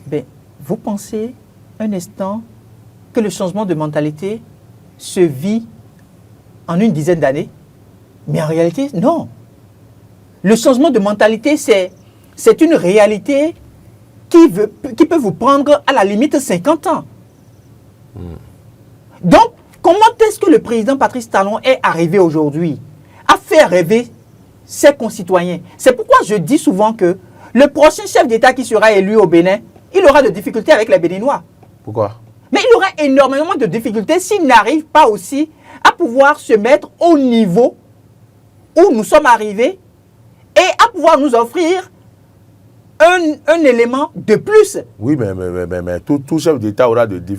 Ben, vous pensez un instant que le changement de mentalité se vit en une dizaine d'années? Mais en réalité, non. Le changement de mentalité, c'est une réalité qui peut vous prendre à la limite 50 ans. Donc, comment est-ce que le président Patrice Talon est arrivé aujourd'hui à faire rêver ses concitoyens? C'est pourquoi je dis souvent que le prochain chef d'État qui sera élu au Bénin, il aura de difficultés avec les Béninois. Pourquoi? Mais il aura énormément de difficultés s'il n'arrive pas aussi à pouvoir se mettre au niveau où nous sommes arrivés et à pouvoir nous offrir un élément de plus. Oui, mais tout chef d'État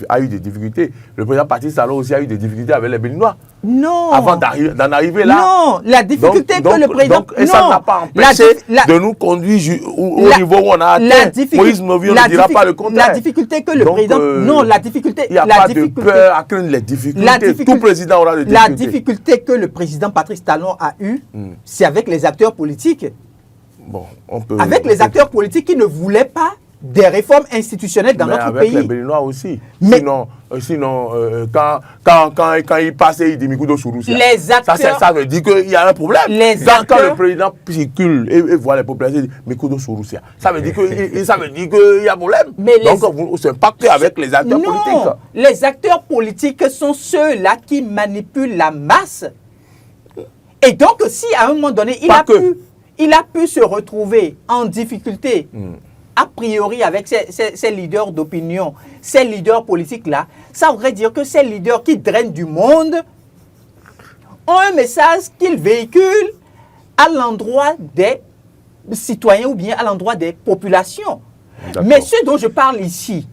a eu des difficultés. Le président Patrice Talon aussi a eu des difficultés avec les Béninois. Non. Avant d'en arriver là. Non, la difficulté que le président... Et ça n'a pas empêché de nous conduire au niveau où on a atteint. Moïse Novio ne dira pas le contraire. La difficulté que le président... Non, la difficulté... Il n'y a pas de peur à craindre les difficultés. Tout président aura des difficultés. La difficulté que le président Patrice Talon a eue, c'est avec les acteurs politiques. Bon, on peut... Avec les acteurs politiques qui ne voulaient pas des réformes institutionnelles dans notre pays. Avec les Béninois aussi. Mais sinon, quand il passe, il dit Mikudo Souroussia. Les acteurs... Ça veut dire qu'il y a un problème. Quand le président circule et voit les populations, il dit Mikudo Souroussia. Ça veut dire qu'il y a problème. Donc, vous c'est pacté avec les acteurs politiques. Non, les acteurs politiques sont ceux-là qui manipulent la masse. Et donc, si à un moment donné, il a pu se retrouver en difficulté, a priori avec ces leaders d'opinion, ces leaders politiques-là, ça voudrait dire que ces leaders qui drainent du monde ont un message qu'ils véhiculent à l'endroit des citoyens ou bien à l'endroit des populations. Mais ce dont je parle ici,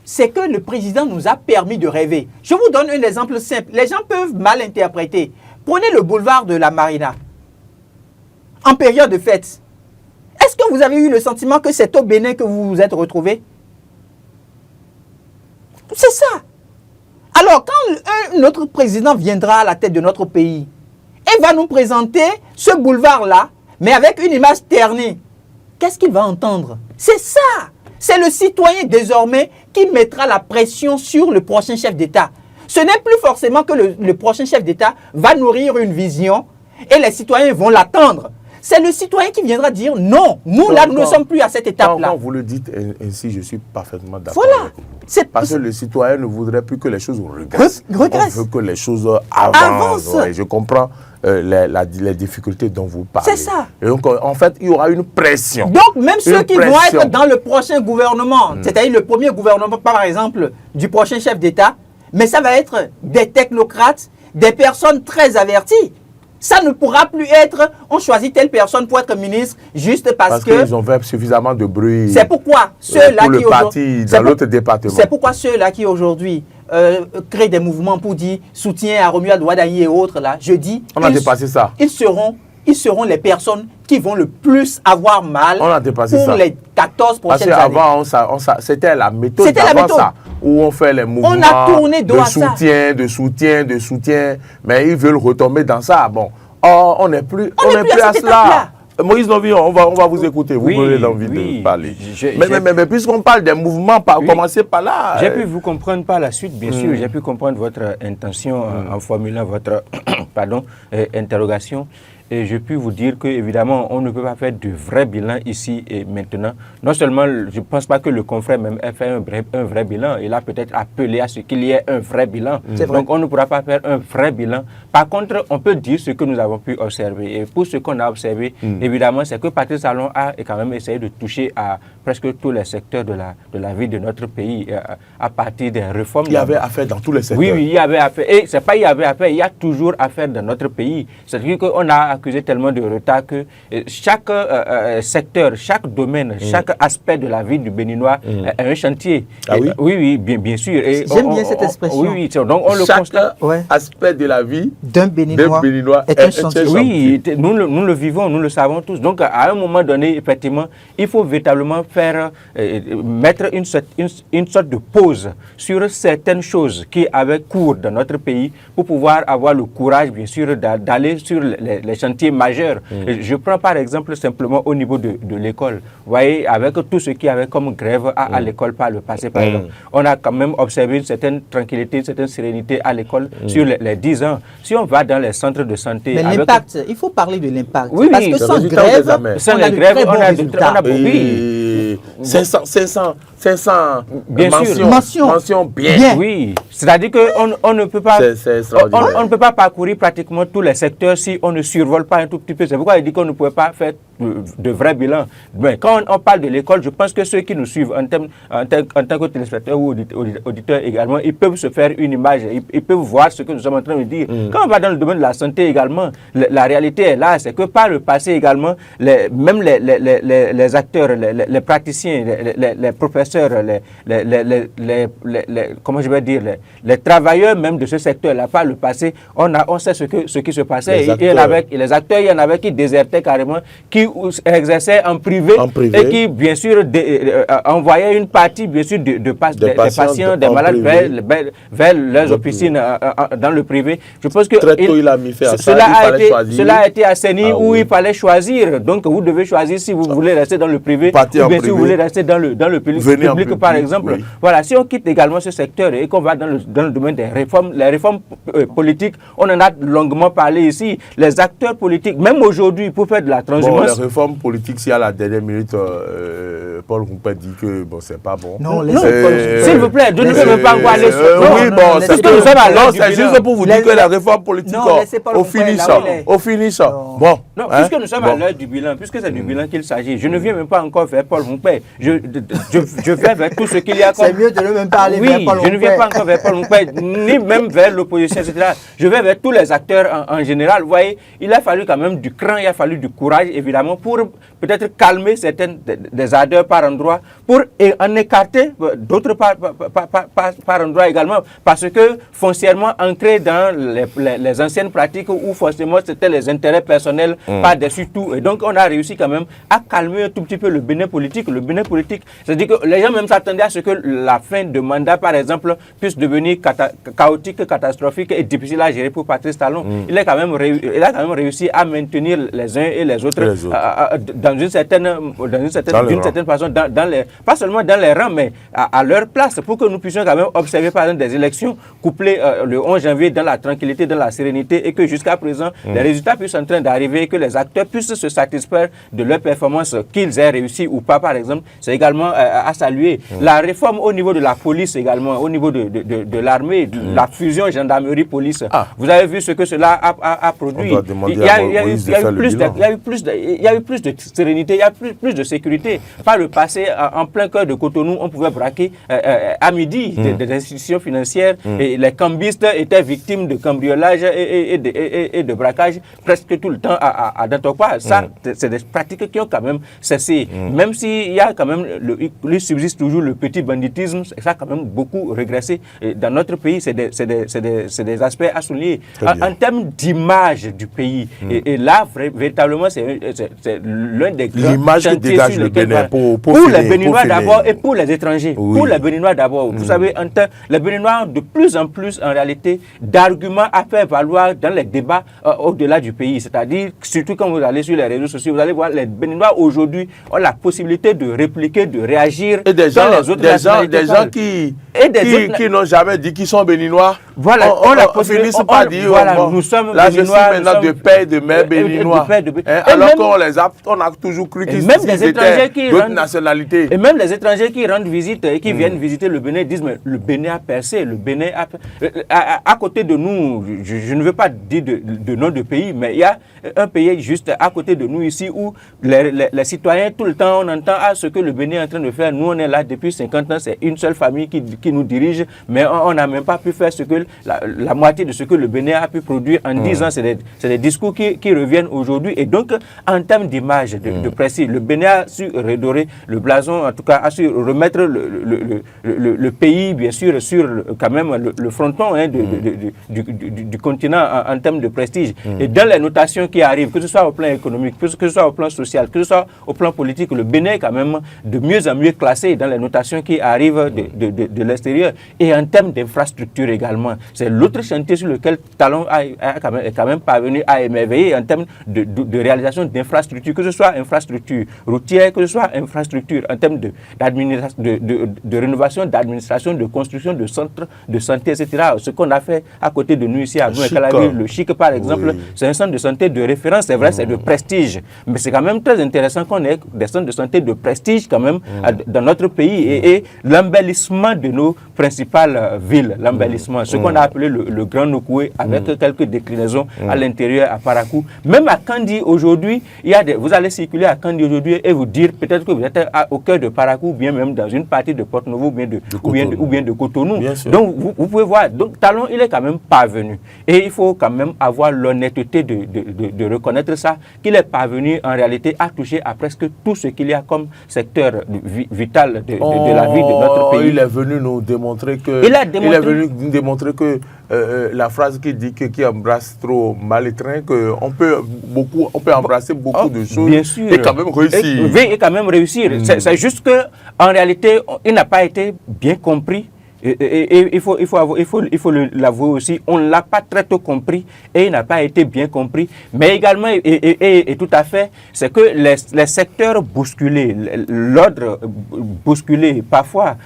c'est que le président nous a permis de rêver. Je vous donne un exemple simple. Les gens peuvent mal interpréter. Prenez le boulevard de la Marina. En période de fête, est-ce que vous avez eu le sentiment que c'est au Bénin que vous vous êtes retrouvés? C'est ça. Alors, quand un autre président viendra à la tête de notre pays et va nous présenter ce boulevard-là, mais avec une image ternie, qu'est-ce qu'il va entendre? C'est ça. C'est le citoyen désormais qui mettra la pression sur le prochain chef d'État. Ce n'est plus forcément que le prochain chef d'État va nourrir une vision et les citoyens vont l'attendre. C'est le citoyen qui viendra dire non, nous là, nous ne sommes plus à cette étape-là. Quand vous le dites ainsi, je suis parfaitement d'accord. Voilà. Parce que le citoyen ne voudrait plus que les choses regressent. On veut que les choses avancent. Ouais, je comprends les difficultés dont vous parlez. C'est ça. Et donc, en fait, il y aura une pression. Donc, même ceux qui vont être dans le prochain gouvernement, c'est-à-dire le premier gouvernement, par exemple, du prochain chef d'État, mais ça va être des technocrates, des personnes très averties. Ça ne pourra plus être, on choisit telle personne pour être ministre juste parce que... qu'ils ont fait suffisamment de bruit. C'est pourquoi ceux-là qui aujourd'hui... dans l'autre département. C'est pourquoi ceux-là qui aujourd'hui créent des mouvements pour dire soutien à Romuald Ouaddahi et autres, là, je dis... On a dépassé ça. Ils seront les personnes qui vont le plus avoir mal pour les 14 prochaines années. Parce qu'avant, c'était la méthode d'avant ça, où on fait les mouvements de soutien, mais ils veulent retomber dans ça. Bon, on n'est plus à cela. Moïse Novio, on va vous écouter, vous avez envie de parler. Mais puisqu'on parle des mouvements, commencez par là. J'ai pu vous comprendre par la suite, bien sûr, j'ai pu comprendre votre intention en formulant votre interrogation. Et je puis vous dire qu'évidemment, on ne peut pas faire de vrai bilan ici et maintenant. Non seulement, je ne pense pas que le confrère même ait fait un vrai bilan. Il a peut-être appelé à ce qu'il y ait un vrai bilan. Donc, on ne pourra pas faire un vrai bilan. Par contre, on peut dire ce que nous avons pu observer. Et pour ce qu'on a observé, évidemment, c'est que Patrice Talon a quand même essayé de toucher à presque tous les secteurs de la vie de notre pays à partir des réformes. Il y avait affaire dans tous les secteurs. Oui, il y avait affaire. Et ce n'est pas il y avait affaire, il y a toujours affaire dans notre pays. C'est-à-dire qu'on a accusé tellement de retard que chaque secteur, chaque domaine, chaque aspect de la vie du Béninois est un chantier. Ah oui? Oui, bien sûr. J'aime bien cette expression. Oui, donc on le constate. Chaque aspect de la vie d'un Béninois est un chantier. Oui, nous le vivons, nous le savons tous. Donc à un moment donné, effectivement, il faut véritablement mettre une sorte de pause sur certaines choses qui avaient cours dans notre pays pour pouvoir avoir le courage, bien sûr, d'aller sur les chantiers majeurs. Je prends par exemple simplement au niveau de l'école. Vous voyez, avec tout ce qui avait comme grève à l'école par le passé, par exemple, on a quand même observé une certaine tranquillité, une certaine sérénité à l'école sur les 10 ans. Si on va dans les centres de santé... Mais l'impact, il faut parler de l'impact. Oui, parce que sans grève, on a de très bons résultats. 500 Bien sûr. mentions bien. Oui, c'est-à-dire qu'on ne peut pas on ne peut pas parcourir pratiquement tous les secteurs si on ne survole pas un tout petit peu. C'est pourquoi il dit qu'on ne pouvait pas faire de vrais bilans. Mais quand on parle de l'école, je pense que ceux qui nous suivent en tant que téléspectateurs ou auditeurs également, ils peuvent se faire une image, ils peuvent voir ce que nous sommes en train de dire. Quand on va dans le domaine de la santé également, la réalité est là, c'est que par le passé également, même les acteurs, les praticiens, les professeurs, comment je vais dire, les travailleurs même de ce secteur-là, par le passé, on sait ce qui se passait. Les acteurs, il y en avait qui désertaient carrément, qui exerçaient en privé et qui, bien sûr, envoyaient une partie, bien sûr, des patients, des malades vers leurs officines dans le privé. Je pense que très tôt, il a mis faire cela a été assaini où il fallait choisir. Donc, vous devez choisir si vous voulez rester dans le privé ou bien si vous voulez rester dans le public, par exemple. Oui. Voilà, si on quitte également ce secteur et qu'on va dans le domaine des réformes, les réformes politiques, on en a longuement parlé ici. Les acteurs politiques, même aujourd'hui, pour faire de la transhumance. Les réformes politiques, si à la dernière minute, Paul Roumpet dit que c'est pas bon. Non, s'il vous plaît, je ne veux même pas encore aller sur. Oui, bon, c'est juste pour vous dire que la réforme politique, au finish. Bon. Non, puisque nous sommes à l'heure du bilan, puisque c'est du bilan qu'il s'agit, je ne viens même pas encore vers Paul Roumpet. Je vais vers tout ce qu'il y a comme. C'est mieux de ne même pas aller vers Paul Roumpet. Je ne viens pas encore vers Paul Roumpet, ni même vers l'opposition, etc. Je vais vers tous les acteurs en général. Vous voyez, il a fallu quand même du cran, il a fallu du courage, évidemment, pour peut-être calmer certaines des ardeurs par endroits, pour en écarter d'autres par endroits également, parce que foncièrement ancré dans les anciennes pratiques où forcément c'était les intérêts personnels par-dessus tout. Et donc on a réussi quand même à calmer un tout petit peu le Bénin politique. Le Bénin politique, c'est-à-dire que les gens même s'attendaient à ce que la fin de mandat, par exemple, puisse devenir chaotique, catastrophique et difficile à gérer pour Patrice Talon. Il a quand même réussi à maintenir les uns et les autres d'une certaine façon, pas seulement dans les rangs, mais à leur place, pour que nous puissions quand même observer par exemple des élections couplées le 11 janvier dans la tranquillité, dans la sérénité, et que jusqu'à présent, les résultats puissent en train d'arriver, et que les acteurs puissent se satisfaire de leur performance, qu'ils aient réussi ou pas, par exemple. C'est également à saluer. La réforme au niveau de la police également, au niveau de l'armée, la fusion gendarmerie-police. Vous avez vu ce que cela a produit. Il y a eu plus de sérénité, il y a plus de sécurité. Par le passé, en plein cœur de Cotonou, on pouvait braquer à midi des institutions financières et les cambistes étaient victimes de cambriolage et de braquage presque tout le temps à Dantokwa. Ça, c'est des pratiques qui ont quand même cessé. Même s'il y a quand même, il subsiste toujours le petit banditisme, ça a quand même beaucoup régressé. Et dans notre pays, c'est des aspects à souligner. En termes d'image du pays, et là, véritablement, c'est l'un des grands l'image que dégage le Bénin pour les Béninois d'abord et pour les étrangers. Oui. Pour les Béninois d'abord. Vous savez, les Béninois ont de plus en plus, en réalité, d'arguments à faire valoir dans les débats au-delà du pays. C'est-à-dire, surtout quand vous allez sur les réseaux sociaux, vous allez voir, les Béninois aujourd'hui ont la possibilité de répliquer, de réagir. Et des gens qui n'ont jamais dit qu'ils sont Béninois. Voilà, on finit par dire, nous sommes là, Béninois, je suis maintenant de père et de mère Béninois. Alors qu'on a toujours cru qu'ils étaient d'autres nationalités. Et même les étrangers qui rendent visite et qui viennent visiter le Bénin disent, mais le Bénin a percé, le Bénin a... À côté de nous, je ne veux pas dire de nom de pays, mais il y a un pays juste à côté de nous ici où les citoyens, tout le temps, on entend ce que le Bénin est en train de faire. Nous, on est là depuis 50 ans, c'est une seule famille qui nous dirige, mais on n'a même pas pu faire ce que la moitié de ce que le Bénin a pu produire en 10 ans. C'est des discours qui reviennent aujourd'hui. Et donc, en termes d'image, de précis, le Bénin a su redorer le blason, en tout cas, a su remettre le pays, bien sûr, sur quand même le fronton du continent en termes de prestige. Et dans les notations qui arrivent, que ce soit au plan économique, que ce soit au plan social, que ce soit au plan politique, le Bénin est quand même de mieux en mieux classé dans les notations qui arrivent de l'extérieur, et en termes d'infrastructure également. C'est l'autre chantier sur lequel Talon est quand même parvenu à émerveiller en termes de réalisation d'infrastructures, que ce soit infrastructure routière, que ce soit infrastructure en termes de rénovation, d'administration, de construction de centres de santé, etc. Ce qu'on a fait à côté de nous ici à Nouakchott, le Chic par exemple, c'est un centre de santé de référence, c'est vrai, c'est de prestige, mais c'est quand même très intéressant qu'on ait des centres de santé de prestige quand même dans notre pays et l'embellissement de nos principales villes, l'embellissement, ce qu'on a appelé le Grand Nokoué avec quelques déclinaisons à l'intérieur à Parakou. Même à Kandi aujourd'hui, vous allez circuler à Kandi aujourd'hui et vous dire peut-être que vous êtes au cœur de Parakou ou bien même dans une partie de Porto-Novo ou bien de Cotonou. Donc vous pouvez voir, donc Talon il est quand même parvenu et il faut quand même avoir l'honnêteté de reconnaître ça, qu'il est parvenu en réalité à toucher à presque tout ce qu'il y a comme secteur vital de la vie de notre pays. Il est venu nous démontrer que la phrase qui dit que qui embrasse trop mal étreint, qu'on peut embrasser beaucoup de choses bien sûr, et quand même réussir. Et quand même réussir. C'est juste que en réalité, il n'a pas été bien compris. Et il faut l'avouer aussi, on ne l'a pas très tôt compris et il n'a pas été bien compris. Mais également, et tout à fait, c'est que les secteurs bousculés, l'ordre bousculé, parfois,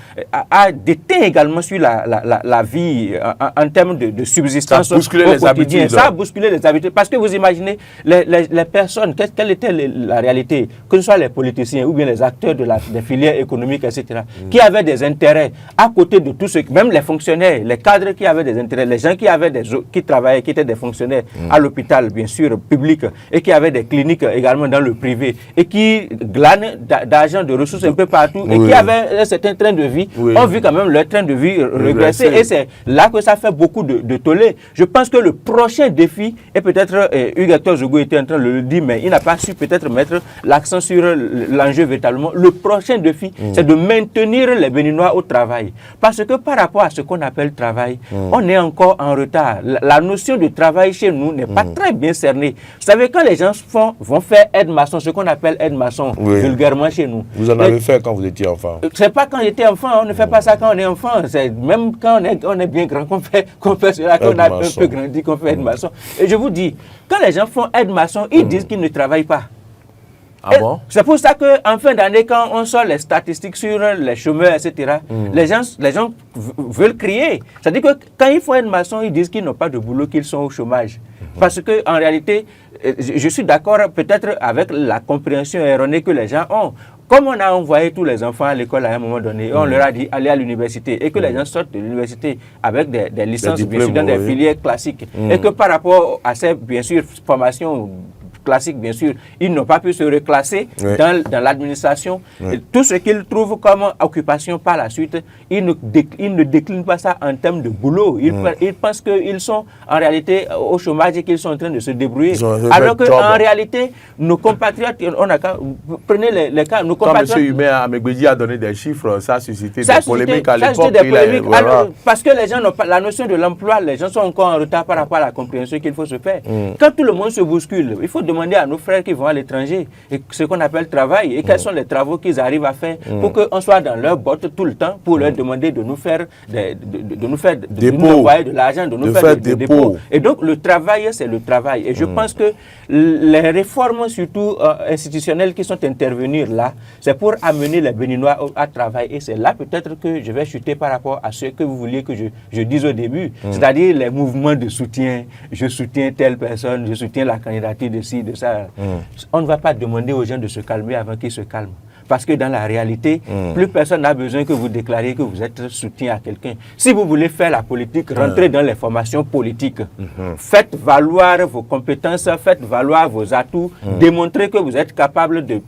a déteint également sur la vie en termes de subsistance au quotidien. Ça a bousculé les habitudes. Parce que vous imaginez, les personnes, quelle était la réalité, que ce soit les politiciens ou bien les acteurs des filières économiques, etc., qui avaient des intérêts à côté de tout même les fonctionnaires, les cadres qui avaient des intérêts, les gens qui travaillaient, qui étaient des fonctionnaires à l'hôpital, bien sûr, public, et qui avaient des cliniques également dans le privé, et qui glanent d'argent, de ressources un peu partout, et qui avaient un certain train de vie, ont vu quand même leur train de vie régresser. Et c'est là que ça fait beaucoup de tollé. Je pense que le prochain défi, et peut-être Hugues Hector Zogo était en train de le dire, mais il n'a pas su peut-être mettre l'accent sur l'enjeu véritablement. Le prochain défi, c'est de maintenir les Béninois au travail. Parce que par rapport à ce qu'on appelle travail, on est encore en retard. La notion de travail chez nous n'est pas très bien cernée. Vous savez, quand les gens vont faire aide-maçon, ce qu'on appelle aide-maçon, vulgairement chez nous. Vous en avez fait quand vous étiez enfant? C'est pas quand j'étais enfant, on ne fait pas ça quand on est enfant. C'est même quand on est bien grand qu'on fait cela, qu'on a un peu grandi, qu'on fait aide-maçon. Et je vous dis, quand les gens font aide-maçon, ils disent qu'ils ne travaillent pas. Ah bon? C'est pour ça qu'en fin d'année, quand on sort les statistiques sur les chômeurs, etc., les gens veulent crier. C'est-à-dire que quand ils font une maçon, ils disent qu'ils n'ont pas de boulot, qu'ils sont au chômage. Parce qu'en réalité, je suis d'accord peut-être avec la compréhension erronée que les gens ont. Comme on a envoyé tous les enfants à l'école à un moment donné, on leur a dit allez à l'université, et que les gens sortent de l'université avec des licences, bien sûr, dans des filières classiques, et que par rapport à ces, bien sûr, formations classiques, bien sûr, ils n'ont pas pu se reclasser dans l'administration. Tout ce qu'ils trouvent comme occupation par la suite, ils ne déclinent pas ça en termes de boulot. Ils pensent qu'ils sont en réalité au chômage et qu'ils sont en train de se débrouiller. Alors qu'en réalité, nos compatriotes, prenez les cas, nos compatriotes... Quand M. Humer Amegbedi a donné des chiffres, ça a suscité des polémiques à l'époque. Parce que les gens n'ont pas la notion de l'emploi, les gens sont encore en retard par rapport à la compréhension qu'il faut se faire. Quand tout le monde se bouscule, il faut demander à nos frères qui vont à l'étranger ce qu'on appelle travail et quels sont les travaux qu'ils arrivent à faire pour qu'on soit dans leurs bottes tout le temps pour leur demander de nous faire de nous envoyer de l'argent, de nous faire des dépôts. Et donc le travail, c'est le travail. Et je pense que les réformes surtout institutionnelles qui sont intervenues là, c'est pour amener les Béninois à travailler. Et c'est là peut-être que je vais chuter par rapport à ce que vous vouliez que je dise au début. C'est-à-dire les mouvements de soutien. Je soutiens telle personne, je soutiens la candidature de ci, de ça. On ne va pas demander aux gens de se calmer avant qu'ils se calment. Parce que dans la réalité, plus personne n'a besoin que vous déclariez que vous êtes soutien à quelqu'un. Si vous voulez faire la politique, rentrez dans les formations politiques. Faites valoir vos compétences, faites valoir vos atouts, démontrez que vous êtes capable de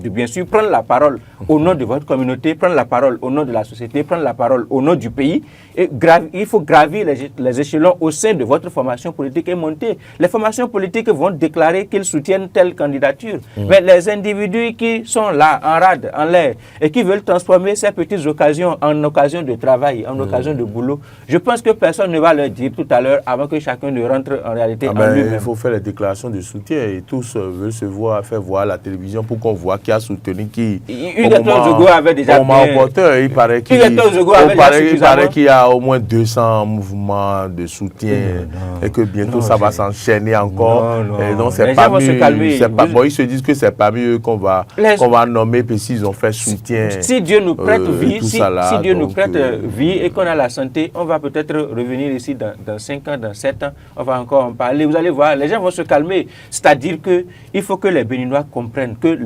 bien sûr prendre la parole au nom de votre communauté, prendre la parole au nom de la société, prendre la parole au nom du pays. Et il faut gravir les échelons au sein de votre formation politique et monter. Les formations politiques vont déclarer qu'ils soutiennent telle candidature. Mais les individus qui sont là, en rade, en l'air, et qui veulent transformer ces petites occasions en occasions de travail, en occasions de boulot, je pense que personne ne va leur dire tout à l'heure, avant que chacun ne rentre en réalité en lui-même. Il faut faire les déclarations de soutien et tous veulent se voir, faire voir à la télévision pour qu'on voit qui a soutenu qui. Hugues Zogo avait déjà il paraît qu'il y a au moins 200 mouvements de soutien et que bientôt ça va s'enchaîner encore. Et donc c'est pas mieux. Bon, ils se disent que c'est pas mieux qu'on va nommer parce qu'ils ont fait soutien. Si Dieu nous prête vie, si Dieu nous prête vie et qu'on a la santé, on va peut-être revenir ici dans 5 ans, dans 7 ans, on va encore en parler. Vous allez voir, les gens vont se calmer. C'est-à-dire qu'il faut que les Béninois comprennent que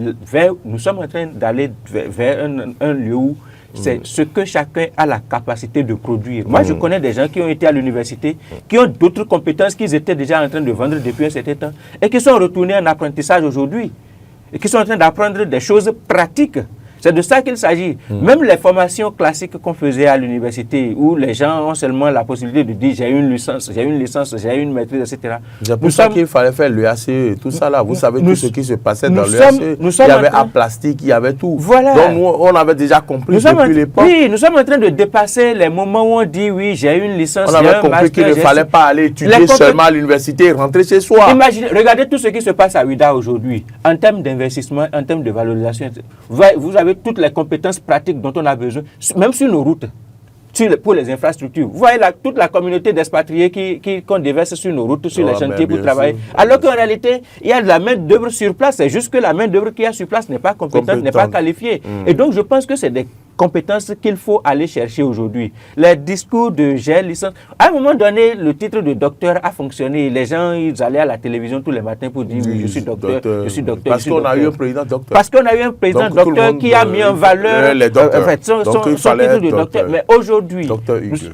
nous sommes en train d'aller vers un lieu où c'est ce que chacun a la capacité de produire. Moi, je connais des gens qui ont été à l'université, qui ont d'autres compétences qu'ils étaient déjà en train de vendre depuis un certain temps et qui sont retournés en apprentissage aujourd'hui et qui sont en train d'apprendre des choses pratiques. C'est de ça qu'il s'agit. Même les formations classiques qu'on faisait à l'université, où les gens ont seulement la possibilité de dire j'ai une licence, j'ai une maîtrise, etc. C'est pour ça qu'il fallait faire l'EAC et tout ça là. Vous savez tout ce qui se passait dans l'EAC. Il y avait art plastique, il y avait tout. Voilà. Donc nous, on avait déjà compris depuis l'époque. Oui, nous sommes en train de dépasser les moments où on dit oui, j'ai une licence, on avait compris qu'il ne fallait pas aller étudier seulement à l'université et rentrer chez soi. Imaginez, regardez tout ce qui se passe à UDA aujourd'hui, en termes d'investissement, en termes de valorisation. Vous avez toutes les compétences pratiques dont on a besoin, même sur nos routes, pour les infrastructures. Vous voyez toute la communauté d'expatriés qu'on déverse sur nos routes, sur les chantiers pour travailler. Sûr. Alors qu'en réalité, il y a de la main-d'œuvre sur place. C'est juste que la main-d'œuvre qui est sur place n'est pas compétente, n'est pas qualifiée. Et donc, je pense que c'est des compétences qu'il faut aller chercher aujourd'hui. Les discours de j'ai licence. À un moment donné, le titre de docteur a fonctionné. Les gens, ils allaient à la télévision tous les matins pour dire oui, je suis docteur, je suis docteur. Parce qu'on a eu un président docteur. Parce qu'on a eu un président docteur qui a mis en valeur son titre de docteur. Mais aujourd'hui,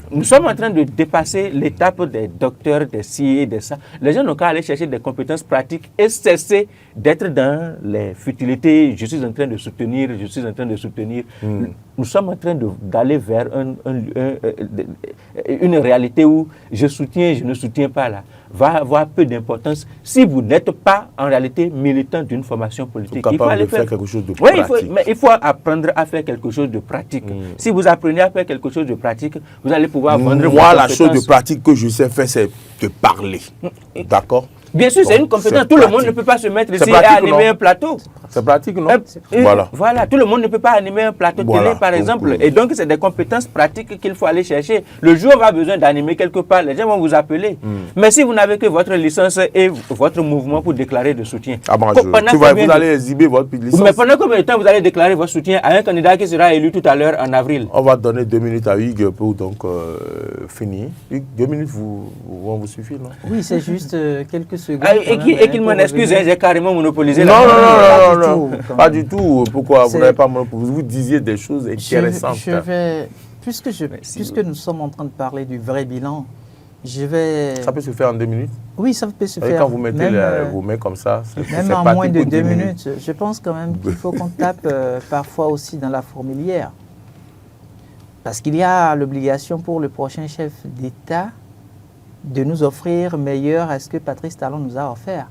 nous sommes en train de dépasser l'étape des docteurs, des ci et des ça. Les gens n'ont qu'à aller chercher des compétences pratiques et cesser d'être dans les futilités. Je suis en train de soutenir, je suis en train de soutenir. Nous sommes en train d'aller vers une réalité où je soutiens, je ne soutiens pas là. Va avoir peu d'importance si vous n'êtes pas en réalité militant d'une formation politique. Il faut aller faire quelque chose de pratique. Oui, mais il faut apprendre à faire quelque chose de pratique. Si vous apprenez à faire quelque chose de pratique, vous allez pouvoir vendre vos Moi, la chose de pratique que je sais faire, c'est de parler. D'accord? Bien sûr, c'est une compétence. Tout le monde ne peut pas se mettre ici et animer un plateau. C'est pratique, non? Voilà, tout le monde ne peut pas animer un plateau télé, par exemple. Et donc, c'est des compétences pratiques qu'il faut aller chercher. Le jour où on a besoin d'animer quelque part, les gens vont vous appeler. Mais si vous n'avez que votre licence et votre mouvement pour déclarer de soutien, vous allez exhiber votre licence. Mais pendant combien de temps vous allez déclarer votre soutien à un candidat qui sera élu tout à l'heure en avril? On va donner 2 minutes à Hugues pour donc finir. Hugues, 2 minutes vont vous suffire, non? Oui, c'est juste quelques secondes. Et qu'il m'en excuse, j'ai carrément monopolisé la non, pas du tout. Pourquoi vous n'avez pas monopolisé? Vous disiez des choses intéressantes. Puisque nous sommes en train de parler du vrai bilan, je vais... Ça peut se faire en 2 minutes? Oui, ça peut se faire. Quand vous mettez vos mains comme ça, même en moins de 2 minutes. Je pense quand même qu'il faut qu'on tape parfois aussi dans la fourmilière. Parce qu'il y a l'obligation pour le prochain chef d'État de nous offrir meilleur à ce que Patrice Talon nous a offert.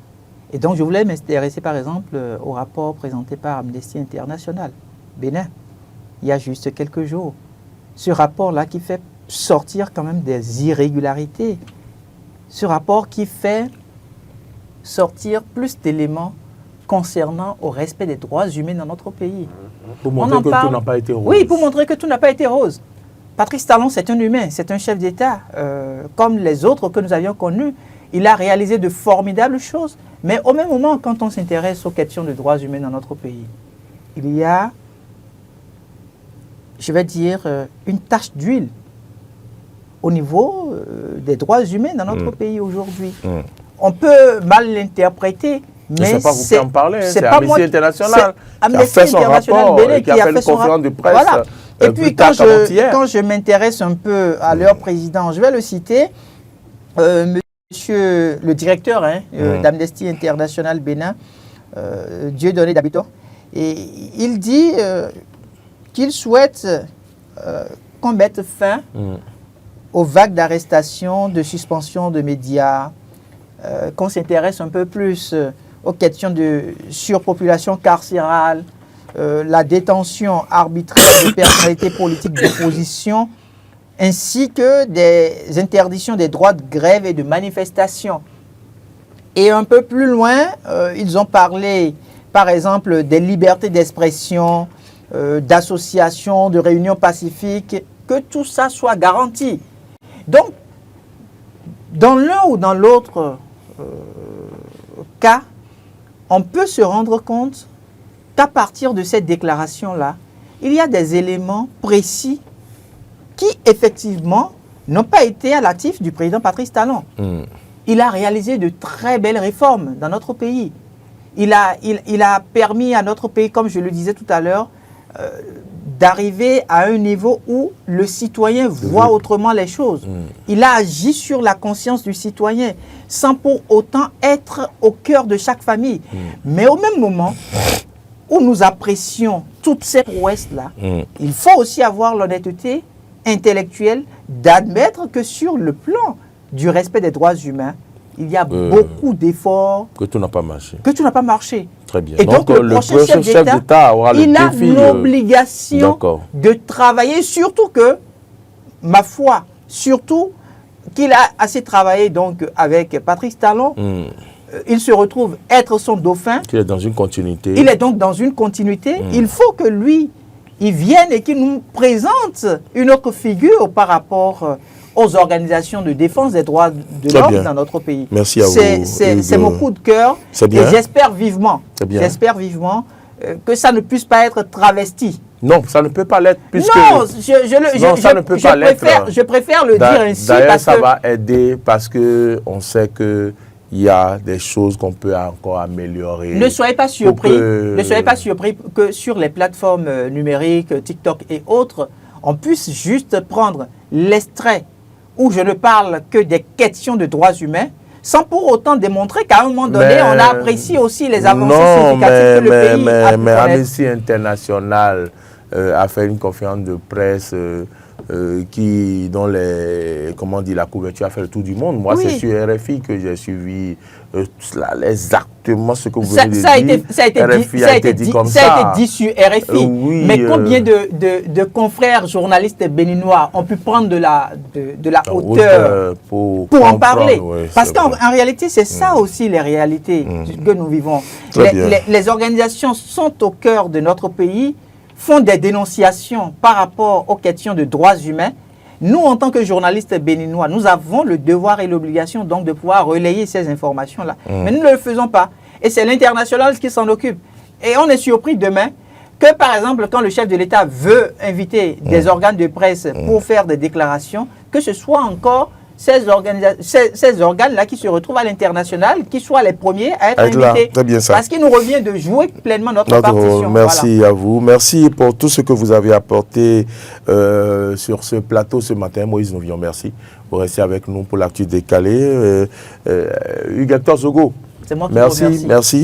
Et donc, je voulais m'intéresser, par exemple, au rapport présenté par Amnesty International, Bénin, il y a juste quelques jours. Ce rapport-là qui fait sortir quand même des irrégularités. Ce rapport qui fait sortir plus d'éléments concernant au respect des droits humains dans notre pays. Pour montrer que tout n'a pas été rose. Oui, pour montrer que tout n'a pas été rose. Patrice Talon, c'est un humain, c'est un chef d'État, comme les autres que nous avions connus. Il a réalisé de formidables choses. Mais au même moment, quand on s'intéresse aux questions de droits humains dans notre pays, il y a, je vais dire, une tache d'huile au niveau des droits humains dans notre pays aujourd'hui. On peut mal l'interpréter, mais c'est pas vous qui en parlez, c'est Amnesty International qui a fait son rapport, qui a fait une conférence de presse. Voilà. Et puis quand je m'intéresse un peu à leur président, je vais le citer, monsieur le directeur d'Amnesty International Bénin, Dieudonné Dabito, et il dit qu'il souhaite qu'on mette fin aux vagues d'arrestations, de suspension de médias, qu'on s'intéresse un peu plus aux questions de surpopulation carcérale, la détention arbitraire de personnalités politiques d'opposition, ainsi que des interdictions des droits de grève et de manifestation. Et un peu plus loin, ils ont parlé, par exemple, des libertés d'expression, d'association, de réunion pacifique, que tout ça soit garanti. Donc, dans l'un ou dans l'autre cas, on peut se rendre compte qu'à partir de cette déclaration-là, il y a des éléments précis qui, effectivement, n'ont pas été à l'actif du président Patrice Talon. Il a réalisé de très belles réformes dans notre pays. Il a permis à notre pays, comme je le disais tout à l'heure, d'arriver à un niveau où le citoyen voit autrement les choses. Il a agi sur la conscience du citoyen, sans pour autant être au cœur de chaque famille. Mais au même moment où nous apprécions toutes ces prouesses-là, il faut aussi avoir l'honnêteté intellectuelle d'admettre que sur le plan du respect des droits humains, il y a beaucoup d'efforts. Que tout n'a pas marché. Que tout n'a pas marché. Très bien. Et donc le prochain chef d'État aura il a l'obligation de travailler, surtout que, ma foi, surtout qu'il a assez travaillé donc avec Patrice Talon. Il se retrouve être son dauphin. Il est dans une continuité. Il est donc dans une continuité. Il faut que lui, il vienne et qu'il nous présente une autre figure par rapport aux organisations de défense des droits de l'homme dans notre pays. Merci à vous. C'est mon coup de cœur. Et j'espère vivement que ça ne puisse pas être travesti. Non, ça ne peut pas l'être. Non, je préfère le dire ainsi. D'ailleurs, ça va aider parce qu'on sait que il y a des choses qu'on peut encore améliorer. Ne soyez pas surpris que sur les plateformes numériques, TikTok et autres, on puisse juste prendre l'extrait où je ne parle que des questions de droits humains, sans pour autant démontrer qu'à un moment donné, on a apprécié aussi les avancées significatives que le pays a pu connaître. Amnesty International a fait une conférence de presse dont la couverture a fait le tour du monde. Moi, c'est sur RFI que j'ai suivi exactement ce que vous venez de dire. Ça a été dit sur RFI. Mais combien de confrères journalistes béninois ont pu prendre de la hauteur pour en parler? Parce qu'en réalité, c'est ça aussi les réalités que nous vivons. Les organisations sont au cœur de notre pays, font des dénonciations par rapport aux questions de droits humains. Nous, en tant que journalistes béninois, nous avons le devoir et l'obligation donc de pouvoir relayer ces informations-là. Mais nous ne le faisons pas. Et c'est l'international qui s'en occupe. Et on est surpris demain que, par exemple, quand le chef de l'État veut inviter des organes de presse pour faire des déclarations, que ce soit encore ces organes-là qui se retrouvent à l'international, qui soient les premiers à être invités. Parce qu'il nous revient de jouer pleinement notre partition. Merci à vous. Merci pour tout ce que vous avez apporté sur ce plateau ce matin. Moïse Nouvion, merci. Vous restez avec nous pour l'actu décalée. Hugues Hector Zogo, c'est moi qui vous remercie. Merci.